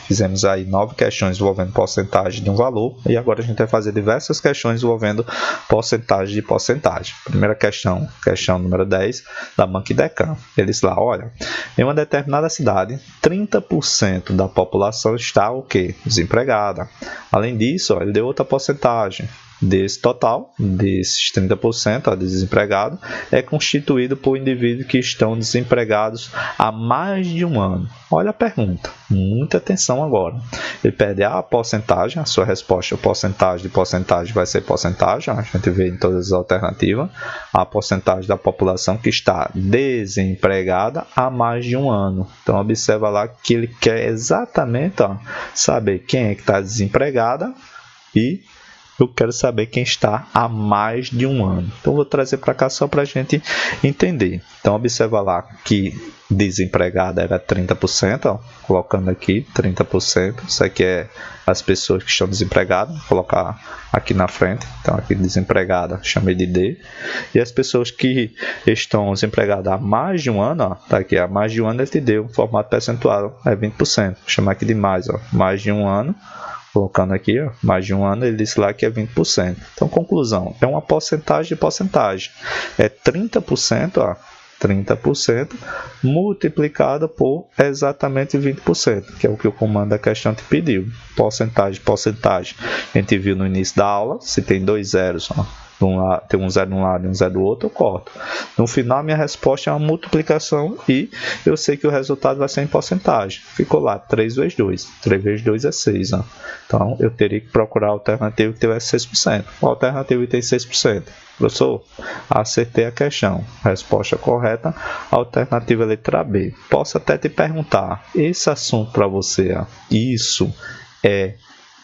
Fizemos aí 9 questões envolvendo porcentagem de um valor e agora a gente vai fazer diversas questões envolvendo porcentagem de porcentagem. Primeira questão, questão número 10 da banca IDECAM. Ele diz lá, olha, em uma determinada cidade, 30% da população está o quê? Desempregada. Além disso, ele deu outra porcentagem. Desse total, desses 30% de desempregado, é constituído por indivíduos que estão desempregados há mais de um ano. Olha a pergunta, muita atenção agora. Ele pede a porcentagem, a sua resposta, porcentagem de porcentagem vai ser porcentagem, a gente vê em todas as alternativas, a porcentagem da população que está desempregada há mais de um ano. Então, observa lá que ele quer exatamente saber quem é que está desempregada e eu quero saber quem está há mais de um ano. Então, vou trazer para cá só para a gente entender. Então, observa lá que desempregada era 30%. Colocando aqui 30%. Isso aqui é as pessoas que estão desempregadas. Vou colocar aqui na frente. Então, aqui desempregada, chamei de D. E as pessoas que estão desempregadas há mais de um ano, tá aqui, há mais de um ano ele te deu um formato percentual, é 20%. Vou chamar aqui de mais, mais de um ano. colocando aqui, ó, mais de um ano, ele disse lá que é 20%. Então, conclusão, é uma porcentagem de porcentagem. É 30%, ó, 30% multiplicado por exatamente 20%, que é o que o comando da questão te pediu. Porcentagem, porcentagem. A gente viu no início da aula, se tem dois zeros, ó, tem um zero de um lado e um zero do outro, eu corto. No final, minha resposta é uma multiplicação e eu sei que o resultado vai ser em porcentagem. Ficou lá, 3 vezes 2. 3 vezes 2 é 6. Ó. Então, eu teria que procurar a alternativa que tivesse 6%. Qual alternativa tem 6%? Professor, acertei a questão. Resposta correta, alternativa letra B. Posso até te perguntar, esse assunto para você, ó, isso é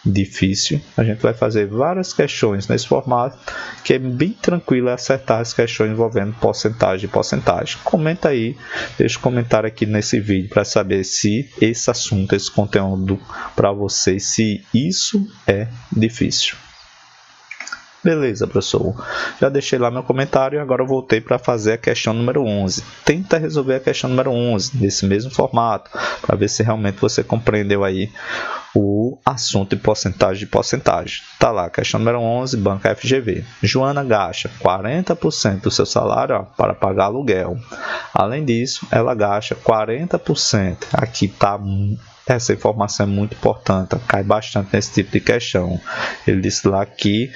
difícil? A gente vai fazer várias questões nesse formato, que é bem tranquilo acertar as questões envolvendo porcentagem e porcentagem. Comenta aí, deixa um comentário aqui nesse vídeo para saber se esse assunto, esse conteúdo para vocês, se isso é difícil. Beleza, professor. Já deixei lá meu comentário e agora eu voltei para fazer a questão número 11. Tenta resolver a questão número 11 nesse mesmo formato, para ver se realmente você compreendeu aí o assunto de porcentagem. Tá lá, questão número 11, banca FGV. Joana gasta 40% do seu salário, ó, para pagar aluguel. Além disso, ela gasta 40%. Aqui tá... Essa informação é muito importante, cai bastante nesse tipo de questão. Ele disse lá que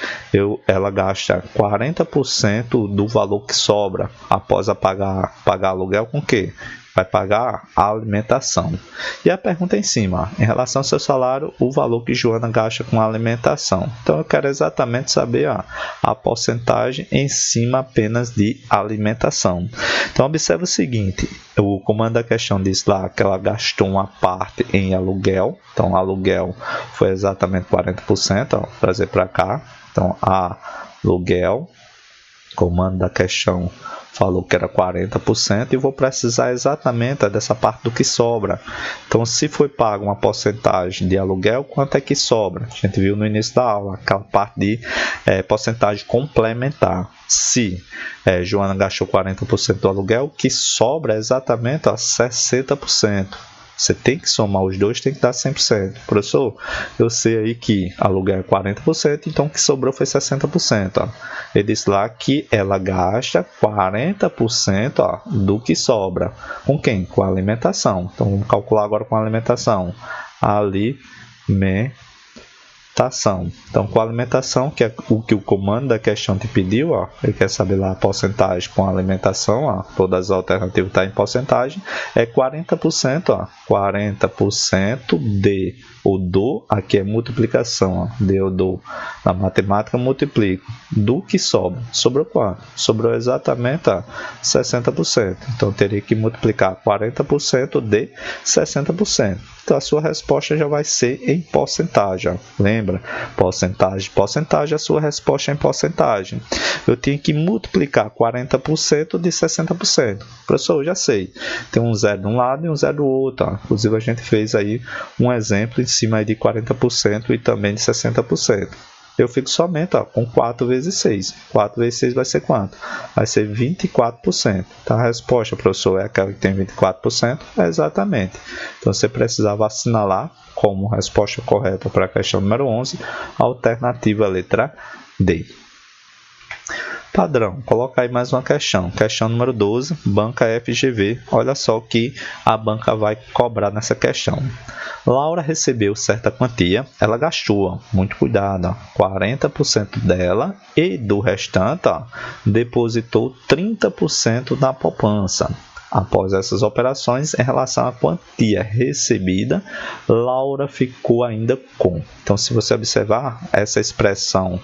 ela gasta 40% do valor que sobra após pagar aluguel com o quê? Vai pagar a alimentação. E a pergunta em cima, em relação ao seu salário, o valor que Joana gasta com a alimentação. Então eu quero exatamente saber a porcentagem em cima apenas de alimentação. Então observe o seguinte, o comando da questão diz lá que ela gastou uma parte em aluguel. Então aluguel foi exatamente 40%, ó, trazer para cá. Então aluguel, comando da questão falou que era 40% e vou precisar exatamente dessa parte do que sobra. Então, se foi pago uma porcentagem de aluguel, quanto é que sobra? A gente viu no início da aula, aquela parte de porcentagem complementar. Se Joana gastou 40% do aluguel, o que sobra é exatamente 60%. Você tem que somar os dois, tem que dar 100%. Professor, eu sei aí que aluguel é 40%, então o que sobrou foi 60%. Ó. Ele disse lá que ela gasta 40% ó, do que sobra. Com quem? Com a alimentação. Então, vamos calcular agora com a alimentação. Alimentação. Então, com a alimentação, que é o que o comando da questão te pediu, ó, ele quer saber lá a porcentagem com a alimentação, ó, todas as alternativas estão em porcentagem, é 40%, ó, 40% de, o do, aqui é multiplicação, ó, de ou do, na matemática multiplico, do que sobra, sobrou quanto? Sobrou exatamente 60%, então teria que multiplicar 40% de 60%. Então, a sua resposta já vai ser em porcentagem. Ó. Lembra? Porcentagem, a sua resposta é em porcentagem. Eu tenho que multiplicar 40% de 60%. Professor, eu já sei. Tem um zero de um lado e um zero do outro. Ó. Inclusive, a gente fez aí um exemplo em cima de 40% e também de 60%. Eu fico somente com 4 vezes 6. 4 vezes 6 vai ser quanto? Vai ser 24%. Então, a resposta, professor, é aquela que tem 24%? É exatamente. Então, você precisava assinalar como resposta correta para a questão número 11, a alternativa letra D. Padrão, coloca aí mais uma questão. Questão número 12, banca FGV. Olha só o que a banca vai cobrar nessa questão. Laura recebeu certa quantia, ela gastou, muito cuidado, 40% dela e do restante depositou 30% na poupança. Após essas operações, em relação à quantia recebida, Laura ficou ainda com. Então, se você observar essa expressão,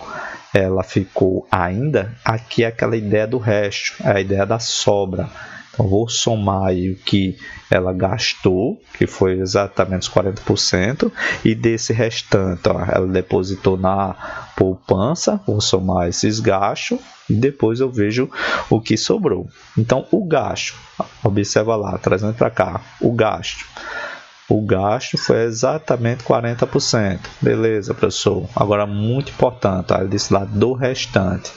ela ficou ainda, aqui é aquela ideia do resto, é a ideia da sobra. Então, vou somar aí o que ela gastou, que foi exatamente os 40%, e desse restante, ela depositou na poupança, vou somar esses gastos, e depois eu vejo o que sobrou. Então, o gasto, observa lá, trazendo para cá, o gasto foi exatamente 40%. Beleza, professor. Agora, muito importante, ele disse lá do restante.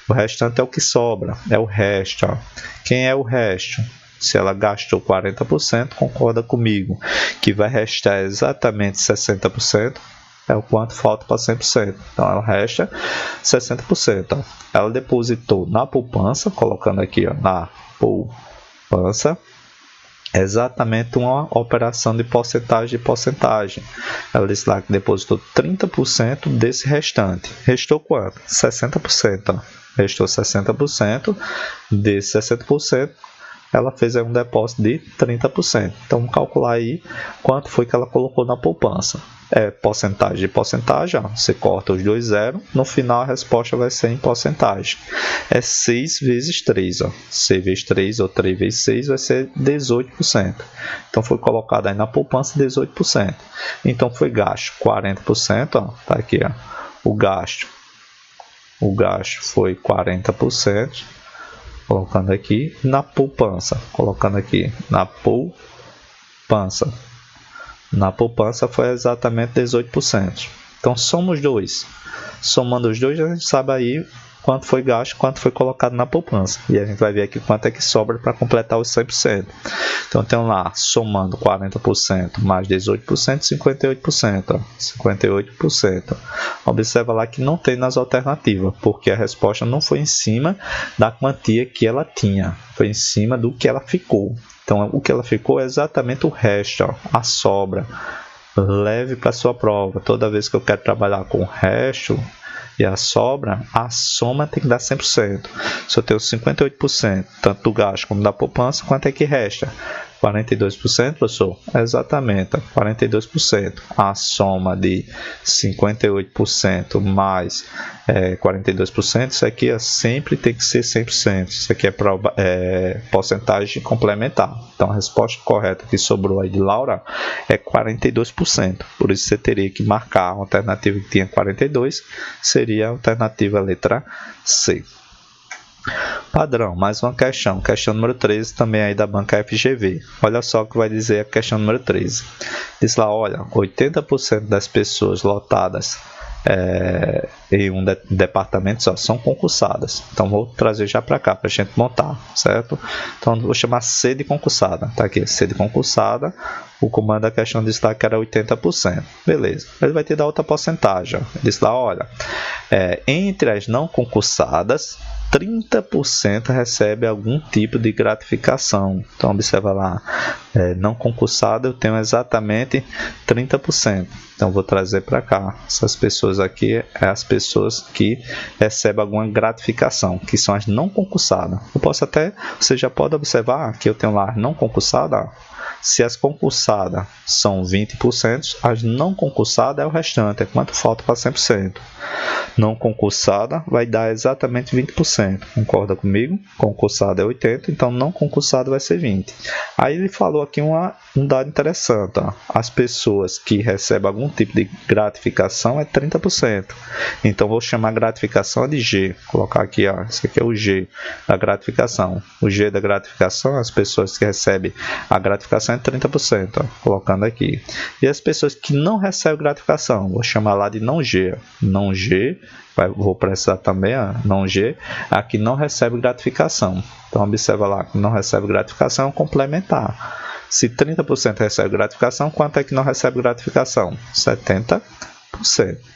O restante é o que sobra, é o resto. Ó. Quem é o resto? Se ela gastou 40%, concorda comigo que vai restar exatamente 60%. é o quanto falta para 100%. Então, ela resta 60%. Ó. Ela depositou na poupança, colocando aqui ó, na poupança, exatamente uma operação de porcentagem. Ela disse lá que depositou 30% desse restante. Restou quanto? 60%. Ó. Restou 60%. Desse 60%, ela fez aí um depósito de 30%. Então, vamos calcular aí quanto foi que ela colocou na poupança. É porcentagem de porcentagem, ó. Você corta os dois zeros, no final a resposta vai ser em porcentagem. É 6 vezes 3, ó. 6 vezes 3 ou 3 vezes 6 vai ser 18%. Então, foi colocado aí na poupança 18%. Então, foi gasto 40%, ó. Tá aqui, ó. O gasto foi 40%. Colocando aqui na poupança, na poupança foi exatamente 18%. Então somando os dois, a gente sabe aí quanto foi gasto, quanto foi colocado na poupança, e a gente vai ver aqui quanto é que sobra para completar os 100%. Então tem lá, somando 40% mais 18%, 58%, ó, 58%. Observa lá que não tem nas alternativas, porque a resposta não foi em cima da quantia que ela tinha, foi em cima do que ela ficou. Então o que ela ficou é exatamente o resto, ó, a sobra. Leve para sua prova. Toda vez que eu quero trabalhar com o resto e a sobra, a soma tem que dar 100%. Se eu tenho 58%, tanto do gasto como da poupança, quanto é que resta? 42%, professor? Exatamente, 42%. A soma de 58% mais 42%, isso aqui sempre tem que ser 100%. Isso aqui é porcentagem complementar. Então, a resposta correta que sobrou aí de Laura é 42%. Por isso, você teria que marcar a alternativa que tinha 42%, seria a alternativa letra C. Padrão, mais uma questão. Questão número 13, também aí da banca FGV. Olha só o que vai dizer a questão número 13. Diz lá, olha, 80% das pessoas lotadas em um departamento só são concursadas. Então, vou trazer já para cá, para a gente montar, certo? Então, vou chamar C de concursada. Tá aqui, C de concursada. O comando da questão diz lá que era 80%. Beleza. Ele vai te dar outra porcentagem. Diz lá, olha, entre as não concursadas, 30% recebe algum tipo de gratificação. Então, observa lá, não concursado, eu tenho exatamente 30%. Então, vou trazer para cá. Essas pessoas aqui, as pessoas que recebem alguma gratificação, que são as não concursadas. Você já pode observar que eu tenho lá não concursada. Se as concursadas são 20%, as não concursadas é o restante, é quanto falta para 100%. Não concursada vai dar exatamente 20%. Concorda comigo? Concursada é 80%, então não concursada vai ser 20%. Aí ele falou aqui um dado interessante. Ó. As pessoas que recebem algum tipo de gratificação é 30%. Então vou chamar a gratificação de G. Vou colocar aqui, ó, esse aqui é o G da gratificação. O G da gratificação, as pessoas que recebem a gratificação é 30%. Ó, colocando aqui. E as pessoas que não recebem gratificação, vou chamar lá de não G. Não G, vou precisar também, não G, aqui não recebe gratificação. Então, observa lá que não recebe gratificação, complementar. Se 30% recebe gratificação, quanto é que não recebe gratificação? 70%.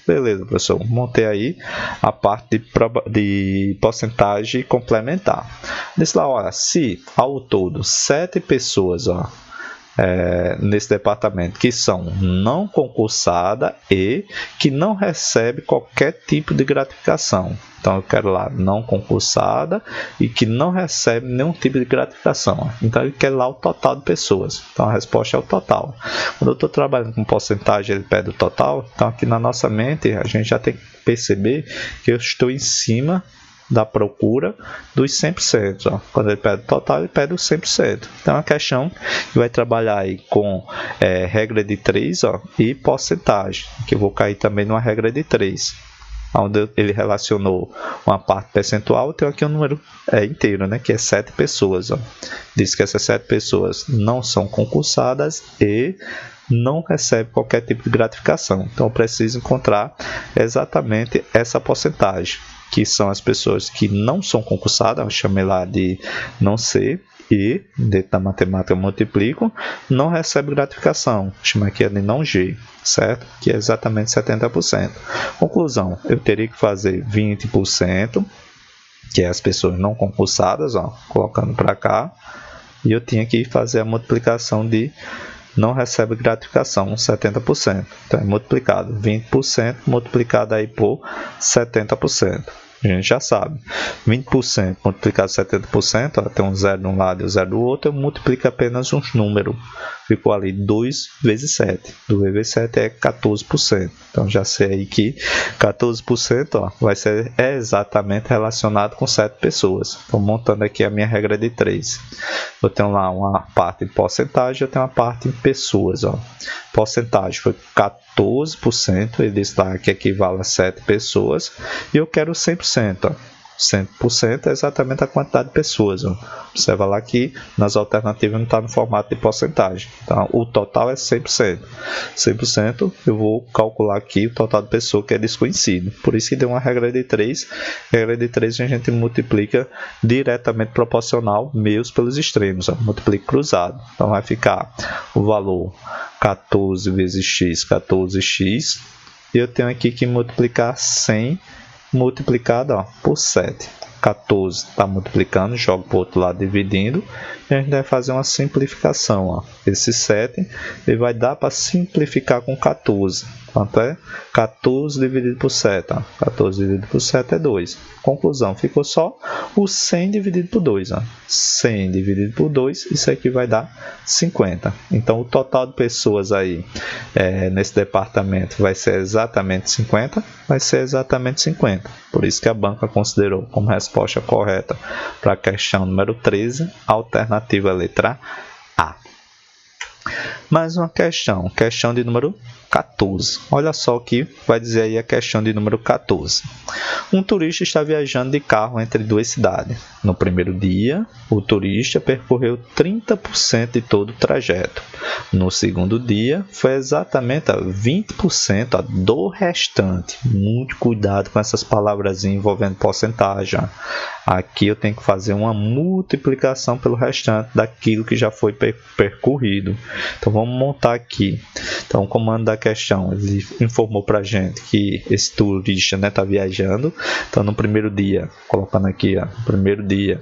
Beleza, professor. Montei aí a parte de porcentagem complementar. Diz lá, olha, se ao todo 7 pessoas, ó, nesse departamento que são não concursada e que não recebe qualquer tipo de gratificação. Então eu quero lá não concursada e que não recebe nenhum tipo de gratificação. Então ele quer lá o total de pessoas. Então a resposta é o total. Quando eu estou trabalhando com porcentagem, ele pede o total. Então aqui na nossa mente a gente já tem que perceber que eu estou em cima da procura dos 100%. Ó. Quando ele pede o total, ele pede os 100%. Então, é uma questão que vai trabalhar aí com regra de 3, ó, e porcentagem, que eu vou cair também numa regra de 3. Onde ele relacionou uma parte percentual, eu tenho aqui um número inteiro, né, que é 7 pessoas. Ó. Diz que essas 7 pessoas não são concursadas e não recebem qualquer tipo de gratificação. Então, eu preciso encontrar exatamente essa porcentagem, que são as pessoas que não são concursadas, eu chamei lá de não ser, E, dentro da matemática eu multiplico, não recebe gratificação, chama aqui de não G, certo? Que é exatamente 70%. Conclusão, eu teria que fazer 20%, que é as pessoas não concursadas, ó, colocando para cá, e eu tinha que fazer a multiplicação de não recebe gratificação, 70%. Então é multiplicado 20% multiplicado aí por 70%. A gente já sabe, 20% multiplicado por 70%, ó, tem um zero de um lado e um zero do outro, eu multiplico apenas uns números. Ficou ali 2 vezes 7. 2 vezes 7 é 14%. Então já sei aí que 14% ó, vai ser exatamente relacionado com 7 pessoas. Estou montando aqui a minha regra de 3. Eu tenho lá uma parte em porcentagem, eu tenho uma parte em pessoas. Ó. Porcentagem foi 14%, ele diz lá que equivale a 7 pessoas, e eu quero 100%. Ó. 100% é exatamente a quantidade de pessoas. Ó. Observa lá que nas alternativas não está no formato de porcentagem. Então, o total é 100%. 100% eu vou calcular aqui o total de pessoas que é desconhecido. Por isso que deu uma regra de 3. Regra de 3 a gente multiplica diretamente proporcional meios pelos extremos. Ó. Multiplica cruzado. Então vai ficar o valor 14 vezes x, 14x. E eu tenho aqui que multiplicar 100 multiplicado ó, por 7. 14 está multiplicando, jogo para o outro lado dividindo. E a gente vai fazer uma simplificação. Ó. Esse 7 ele vai dar para simplificar com 14. Quanto é? 14 dividido por 7. Ó. 14 dividido por 7 é 2. Conclusão, ficou só o 100 dividido por 2. Ó. 100 dividido por 2, isso aqui vai dar 50. Então, o total de pessoas aí nesse departamento vai ser exatamente 50. Vai ser exatamente 50. Por isso que a banca considerou como resposta correta para a questão número 13, alternativa letra A. Mais uma questão de número 14. Olha só o que vai dizer aí a questão de número 14. Um turista está viajando de carro entre duas cidades. No primeiro dia, o turista percorreu 30% de todo o trajeto. No segundo dia, foi exatamente 20% do restante. Muito cuidado com essas palavras envolvendo porcentagem. Aqui eu tenho que fazer uma multiplicação pelo restante daquilo que já foi percorrido. Então vamos montar aqui. Então o comando da questão ele informou para a gente que esse turista está viajando. Então no primeiro dia, colocando aqui, ó, no primeiro dia,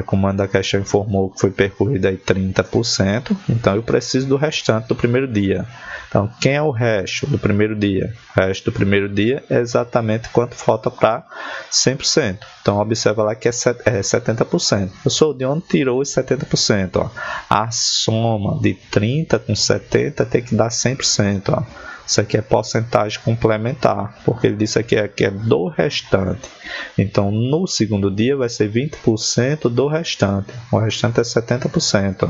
o comando da questão informou que foi percorrido aí 30%. Então eu preciso do restante do primeiro dia. Então quem é o resto do primeiro dia? O resto do primeiro dia é exatamente quanto falta para 100%. Então observa lá que é 70%. Eu sou de onde tirou os 70%. Ó. A soma de 30 com 70 tem que dar 100%. Ó. Isso aqui é porcentagem complementar, porque ele disse aqui é do restante. Então, no segundo dia vai ser 20% do restante. O restante é 70%.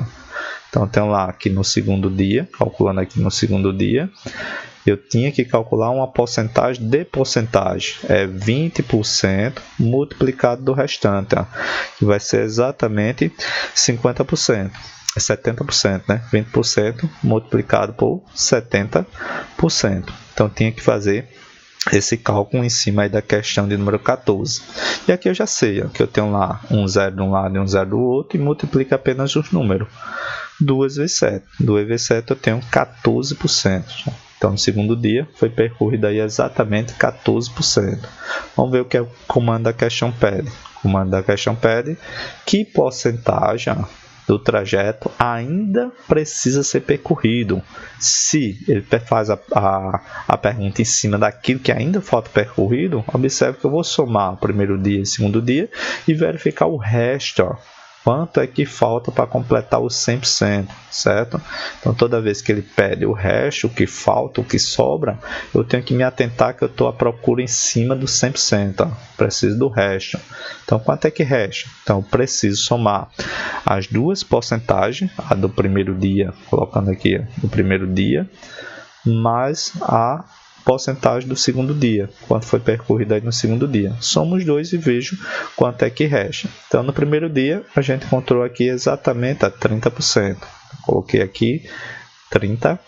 Então, tem lá aqui no segundo dia, calculando aqui no segundo dia, eu tinha que calcular uma porcentagem de porcentagem. É 20% multiplicado do restante, ó, que vai ser exatamente 50%. É 70%, né? 20% multiplicado por 70%. Então, tinha que fazer esse cálculo em cima aí da questão de número 14. E aqui eu já sei ó, que eu tenho lá um zero de um lado e um zero do outro e multiplico apenas os números. 2 vezes 7. 2 vezes 7 eu tenho 14%. Então, no segundo dia, foi percorrido aí exatamente 14%. Vamos ver o que o comando da questão pede. O comando da questão pede que porcentagem do trajeto ainda precisa ser percorrido. Se ele faz a pergunta em cima daquilo que ainda falta percorrido, observe que eu vou somar o primeiro dia e o segundo dia e verificar o resto. Ó. Quanto é que falta para completar os 100%, certo? Então, toda vez que ele pede o resto, o que falta, o que sobra, eu tenho que me atentar que eu estou à procura em cima do 100%. Ó. Preciso do resto. Então, quanto é que resta? Então, eu preciso somar as duas porcentagens, a do primeiro dia, colocando aqui do primeiro dia, mais a porcentagem do segundo dia, quanto foi percorrido aí no segundo dia. Somo os dois e vejo quanto é que resta. Então, no primeiro dia, a gente encontrou aqui exatamente a 30%. Coloquei aqui 30%.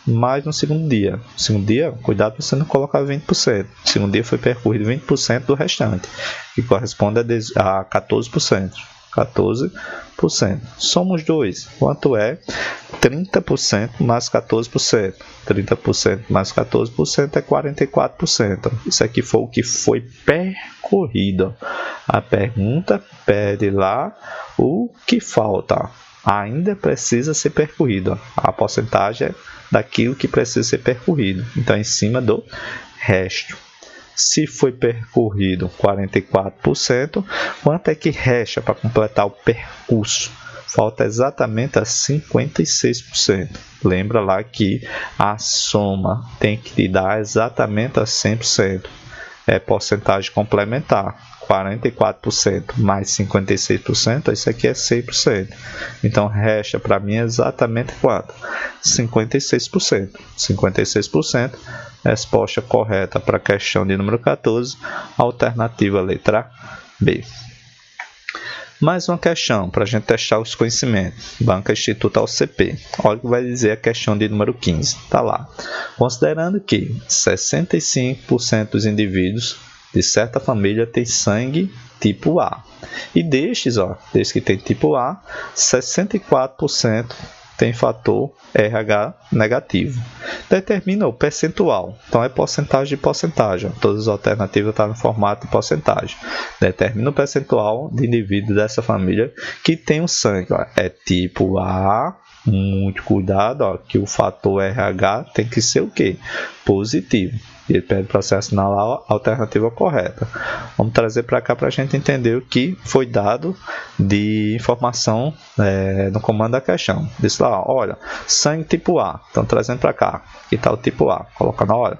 Mais no segundo dia. No segundo dia, cuidado para você não colocar 20%. No segundo dia foi percorrido 20% do restante, que corresponde a 14%. 14%. Soma os dois. Quanto é 30% mais 14%? 30% mais 14% é 44%. Isso aqui foi o que foi percorrido. A pergunta pede lá o que falta. Ainda precisa ser percorrido. A porcentagem é daquilo que precisa ser percorrido. Então, em cima do resto. Se foi percorrido 44%, quanto é que resta para completar o percurso? Falta exatamente a 56%. Lembra lá que a soma tem que te dar exatamente a 100%. É porcentagem complementar. 44% mais 56%, isso aqui é 100%. Então, resta para mim exatamente quanto? 56%. 56%, resposta correta para a questão de número 14, alternativa letra B. Mais uma questão para a gente testar os conhecimentos. Banca Instituto AUCP. Olha o que vai dizer a questão de número 15. Está lá. Considerando que 65% dos indivíduos de certa família têm sangue tipo A. E destes que tem tipo A, 64% tem fator RH negativo. Determina o percentual. Então, é porcentagem de porcentagem. Todas as alternativas estão no formato de porcentagem. Determina o percentual de indivíduos dessa família que tem o sangue. É tipo A. Muito cuidado, que o fator RH tem que ser o quê? Positivo. E ele pede para você assinalar a alternativa correta. Vamos trazer para cá para a gente entender o que foi dado de informação no comando da questão. Diz lá, olha, sangue tipo A. Então, trazendo para cá. Aqui está o tipo A. Coloca na hora.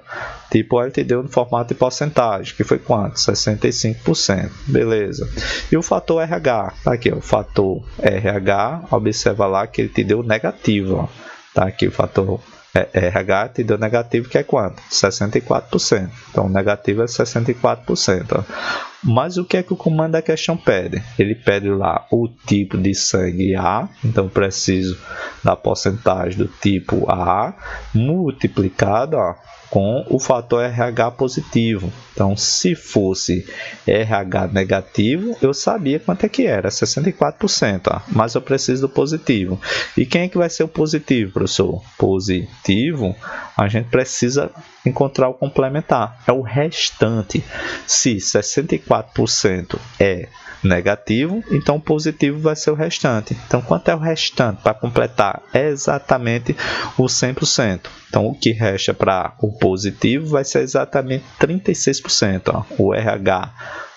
Tipo A ele te deu no formato de porcentagem, que foi quanto? 65%. Beleza. E o fator RH? Tá aqui, o fator RH. Observa lá que ele te deu negativo. Tá aqui o fator RH te deu negativo, que é quanto? 64%. Então, o negativo é 64%. Mas o que é que o comando da questão pede? Ele pede lá o tipo de sangue A. Então, preciso da porcentagem do tipo A multiplicado com o fator RH positivo. Então, se fosse RH negativo, eu sabia quanto é que era, 64%. Mas eu preciso do positivo. E quem é que vai ser o positivo, professor? Positivo, a gente precisa encontrar o complementar. É o restante. Se 64% é negativo, então o positivo vai ser o restante. Então, quanto é o restante para completar? É exatamente o 100%. Então, o que resta para o positivo vai ser exatamente 36%. O RH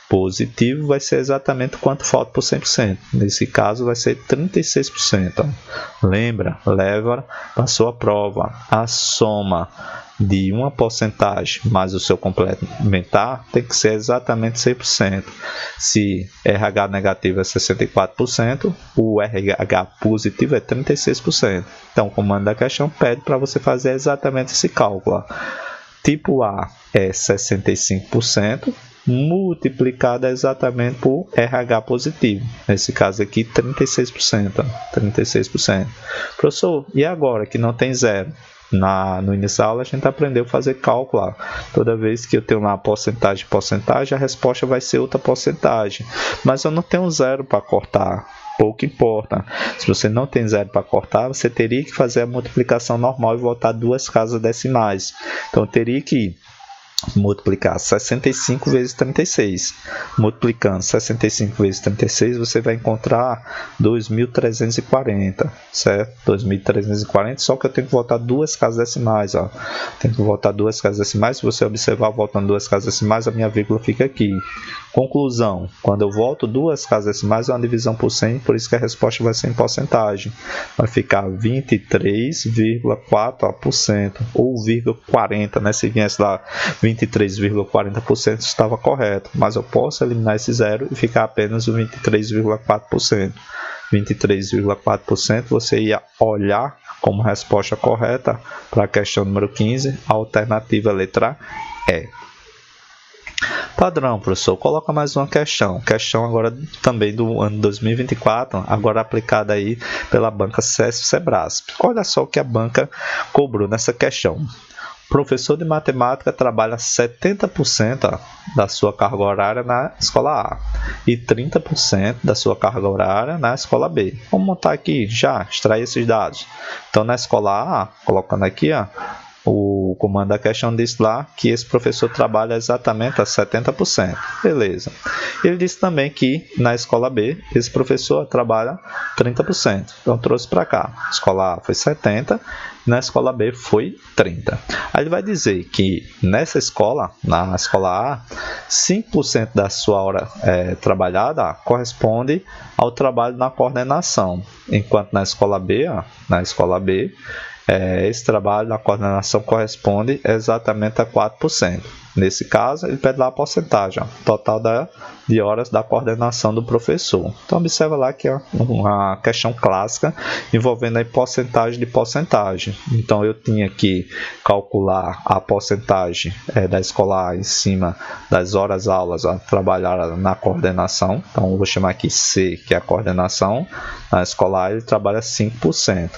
positivo vai ser exatamente quanto falta por 100%. Nesse caso, vai ser 36%. Lembra, leva para a sua prova a soma de uma porcentagem mais o seu complementar tem que ser exatamente 100%. Se RH negativo é 64%, o RH positivo é 36%. Então, o comando da questão pede para você fazer exatamente esse cálculo. Tipo A é 65%, multiplicado exatamente por RH positivo. Nesse caso aqui, 36%. 36%. Professor, e agora que não tem zero? No início da aula a gente aprendeu a fazer cálculo. Toda vez que eu tenho lá porcentagem, a resposta vai ser outra porcentagem. Mas eu não tenho zero para cortar. Pouco importa. Se você não tem zero para cortar, você teria que fazer a multiplicação normal e voltar duas casas decimais. Então eu teria que multiplicar 65 vezes 36. Multiplicando 65 vezes 36, você vai encontrar 2.340, certo? 2.340, só que eu tenho que voltar duas casas decimais, Tenho que voltar duas casas decimais. Se você observar, voltando duas casas decimais, a minha vírgula fica aqui. Conclusão, quando eu volto duas casas decimais, é uma divisão por 100, por isso que a resposta vai ser em porcentagem. Vai ficar 23,4%, ou 40%, né? Se viesse lá 23,40%, estava correto, mas eu posso eliminar esse zero e ficar apenas o 23,4%. 23,4% você ia olhar como resposta correta para a questão número 15, a alternativa letra E. Padrão, professor, coloca mais uma questão. Questão agora também do ano 2024, agora aplicada aí pela banca SESC-Sebrasp. Olha só o que a banca cobrou nessa questão. Professor de matemática trabalha 70% da sua carga horária na escola A e 30% da sua carga horária na escola B. Vamos montar aqui já, extrair esses dados. Então, na escola A, colocando aqui, o comando da questão diz lá que esse professor trabalha exatamente a 70%. Beleza. Ele disse também que na escola B, esse professor trabalha 30%. Então, trouxe para cá. A escola A foi 70%, na escola B foi 30%. Aí ele vai dizer que nessa escola, na escola A, 5% da sua hora trabalhada corresponde ao trabalho na coordenação. Enquanto na escola B, esse trabalho na coordenação corresponde exatamente a 4%. Nesse caso, ele pede lá a porcentagem, total de horas da coordenação do professor. Então, observa lá que é uma questão clássica envolvendo a porcentagem de porcentagem. Então, eu tinha que calcular a porcentagem da escola A em cima das horas aulas a trabalhar na coordenação. Então, eu vou chamar aqui C, que é a coordenação. Na escola A, ele trabalha 5%.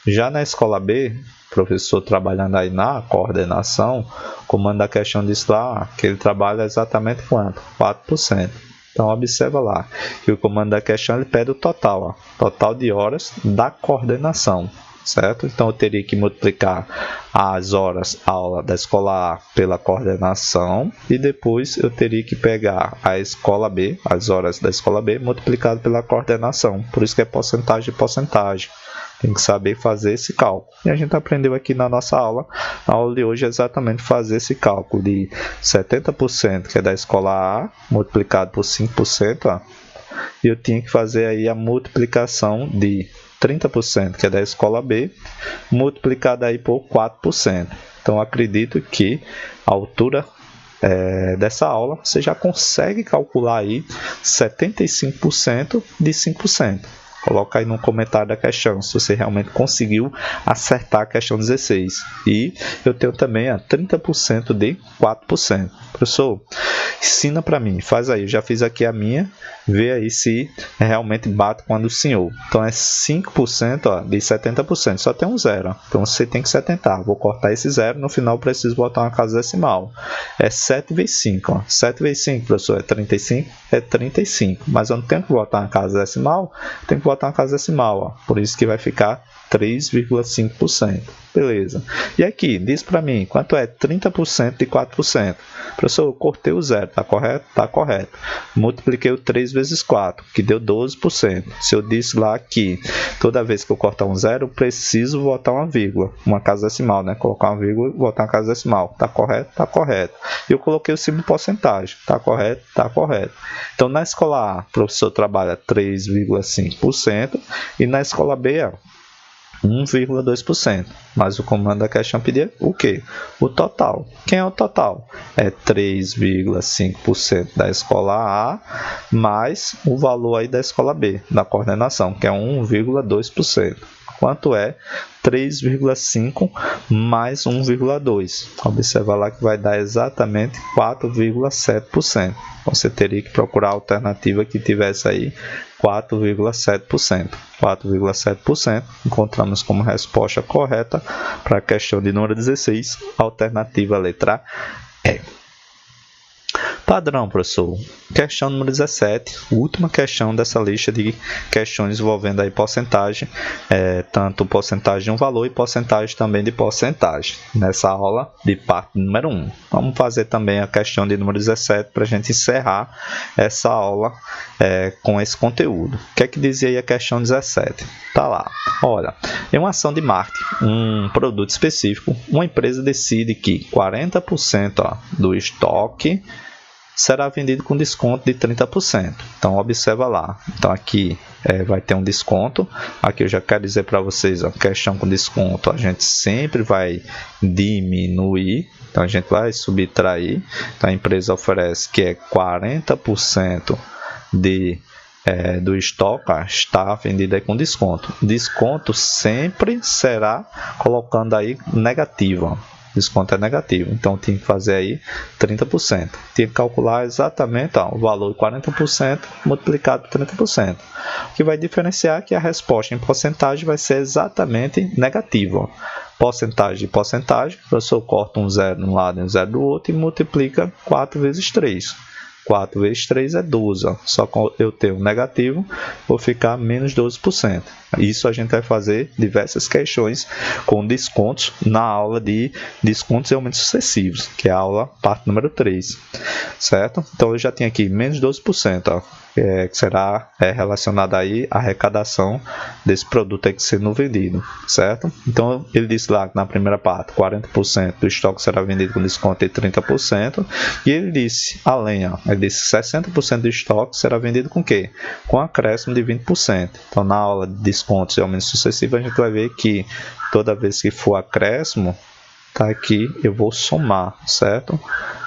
Já na escola B, o professor trabalhando aí na coordenação, o comando da questão diz lá que ele trabalha exatamente quanto? 4%. Então, observa lá que o comando da questão ele pede o total, total de horas da coordenação, certo? Então, eu teria que multiplicar as horas aula da escola A pela coordenação e depois eu teria que pegar a escola B, as horas da escola B, multiplicado pela coordenação. Por isso que é porcentagem de porcentagem. Tem que saber fazer esse cálculo. E a gente aprendeu aqui na nossa aula, a aula de hoje é exatamente fazer esse cálculo de 70%, que é da escola A, multiplicado por 5%, e eu tinha que fazer aí a multiplicação de 30%, que é da escola B, multiplicado aí por 4%. Então, acredito que a altura dessa aula você já consegue calcular aí 75% de 5%. Coloca aí no comentário da questão se você realmente conseguiu acertar a questão 16. E eu tenho também a 30% de 4%. Professor, ensina para mim, faz aí, eu já fiz aqui a minha, vê aí se realmente bate com a do senhor. Então é 5% de 70%, só tem um zero, então você tem que se atentar. Vou cortar esse zero, no final preciso botar uma casa decimal. É 7 vezes 5, 7 vezes 5, professor, é 35? É 35, mas eu não tenho que botar uma casa decimal, tenho que botar uma casa decimal, por isso que vai ficar 3,5%. Beleza. E aqui, diz para mim, quanto é 30% de 4%? Professor, eu cortei o zero, tá correto? Tá correto. Multipliquei o 3 vezes 4, que deu 12%. Se eu disse lá que toda vez que eu cortar um zero, eu preciso botar uma vírgula, uma casa decimal, né? Colocar uma vírgula e botar uma casa decimal. Tá correto? Tá correto. E eu coloquei o símbolo porcentagem. Tá correto? Tá correto. Então, na escola A, o professor trabalha 3,5% e na escola B, 1,2%. Mas o comando da questão pedia o quê? O total. Quem é o total? É 3,5% da escola A mais o valor aí da escola B, da coordenação, que é 1,2%. Quanto é 3,5 mais 1,2? Observa lá que vai dar exatamente 4,7%. Você teria que procurar a alternativa que tivesse aí 4,7%. 4,7% encontramos como resposta correta para a questão de número 16, alternativa letra E. Padrão, professor. Questão número 17, última questão dessa lista de questões envolvendo aí porcentagem, tanto porcentagem de um valor e porcentagem também de porcentagem, nessa aula de parte número 1. Vamos fazer também a questão de número 17 para a gente encerrar essa aula com esse conteúdo. O que é que dizia aí a questão 17? Tá lá. Olha, em uma ação de marketing, um produto específico, uma empresa decide que 40% do estoque será vendido com desconto de 30%. Então, observa lá. Então, aqui vai ter um desconto. Aqui eu já quero dizer para vocês, a questão com desconto, a gente sempre vai diminuir. Então, a gente vai subtrair. Então, a empresa oferece que é 40% do estoque está vendido aí com desconto. Desconto sempre será colocando aí negativo. Desconto é negativo, então tem que fazer aí 30%. Tem que calcular exatamente o valor de 40% multiplicado por 30%. O que vai diferenciar é que a resposta em porcentagem vai ser exatamente negativa. porcentagem de porcentagem, o professor corta um zero de um lado e um zero do outro e multiplica 4 vezes 3. 4 vezes 3 é 12, ó. Só que eu tenho um negativo, vou ficar menos 12%. Isso a gente vai fazer diversas questões com descontos na aula de descontos e aumentos sucessivos, que é a aula parte número 3, certo? Então eu já tenho aqui menos 12%, ó, que será relacionado aí à arrecadação desse produto aí que sendo vendido, certo? Então ele disse lá que na primeira parte 40% do estoque será vendido com desconto de 30%, e ele disse além, ó, ele disse 60% do estoque será vendido com o quê? Com acréscimo de 20%. Então na aula de descontos e aumentos sucessivos a gente vai ver que toda vez que for acréscimo, tá aqui, eu vou somar, certo?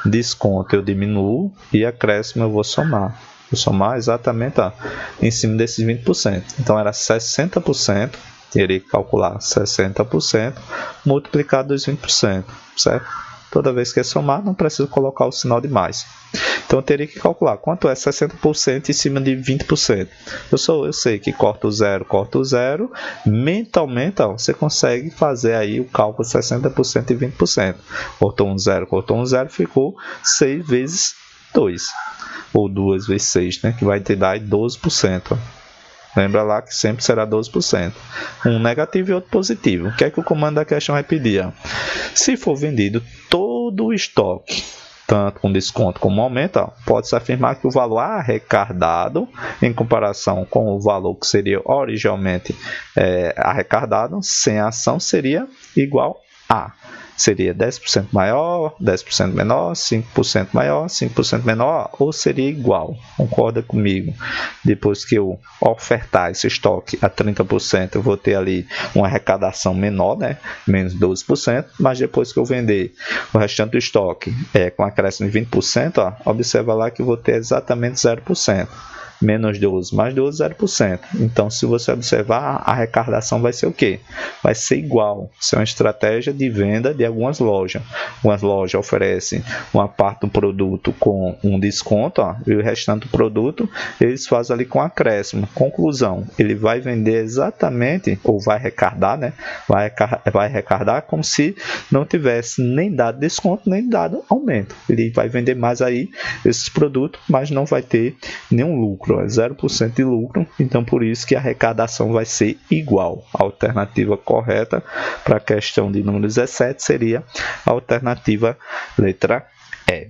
Desconto eu diminuo e acréscimo eu vou somar. Vou somar exatamente, ó, em cima desses 20%. Então era 60%, teria que calcular 60% multiplicado dos 20%, certo? Toda vez que é somar, não preciso colocar o sinal de mais. Então eu teria que calcular quanto é 60% em cima de 20%. Eu sei que corta o zero, mentalmente ó, você consegue fazer aí o cálculo 60% e 20%. Cortou um zero, ficou 6 vezes 2. Ou 2 vezes 6, né? Que vai te dar 12%. Ó. Lembra lá que sempre será 12%. Um negativo e outro positivo. O que é que o comando da questão vai pedir? Ó? Se for vendido todo o estoque, tanto com desconto como aumento, pode-se afirmar que o valor arrecadado, em comparação com o valor que seria originalmente arrecadado, sem a ação, seria igual a... Seria 10% maior, 10% menor, 5% maior, 5% menor, ou seria igual? Concorda comigo? Depois que eu ofertar esse estoque a 30%, eu vou ter ali uma arrecadação menor, né? Menos 12%, mas depois que eu vender o restante do estoque com acréscimo de 20%, ó, observa lá que eu vou ter exatamente 0%. Menos 12 mais 12, 0%. Então, se você observar, a arrecadação vai ser o quê? Vai ser igual. Isso é uma estratégia de venda de algumas lojas. Algumas lojas oferecem uma parte do produto com um desconto, ó, e o restante do produto eles fazem ali com acréscimo. Conclusão, ele vai vender exatamente, ou vai arrecadar, né? Vai arrecadar como se não tivesse nem dado desconto, nem dado aumento. Ele vai vender mais aí esses produtos, mas não vai ter nenhum lucro. 0% de lucro, então por isso que a arrecadação vai ser igual. A alternativa correta para a questão de número 17 seria a alternativa letra E.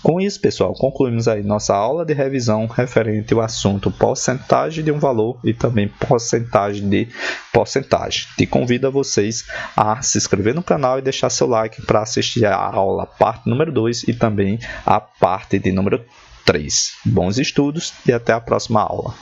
Com isso, pessoal, concluímos aí nossa aula de revisão referente ao assunto porcentagem de um valor e também porcentagem de porcentagem. Te convido a vocês a se inscrever no canal e deixar seu like para assistir a aula parte número 2 e também a parte de número 3. Bons estudos e até a próxima aula.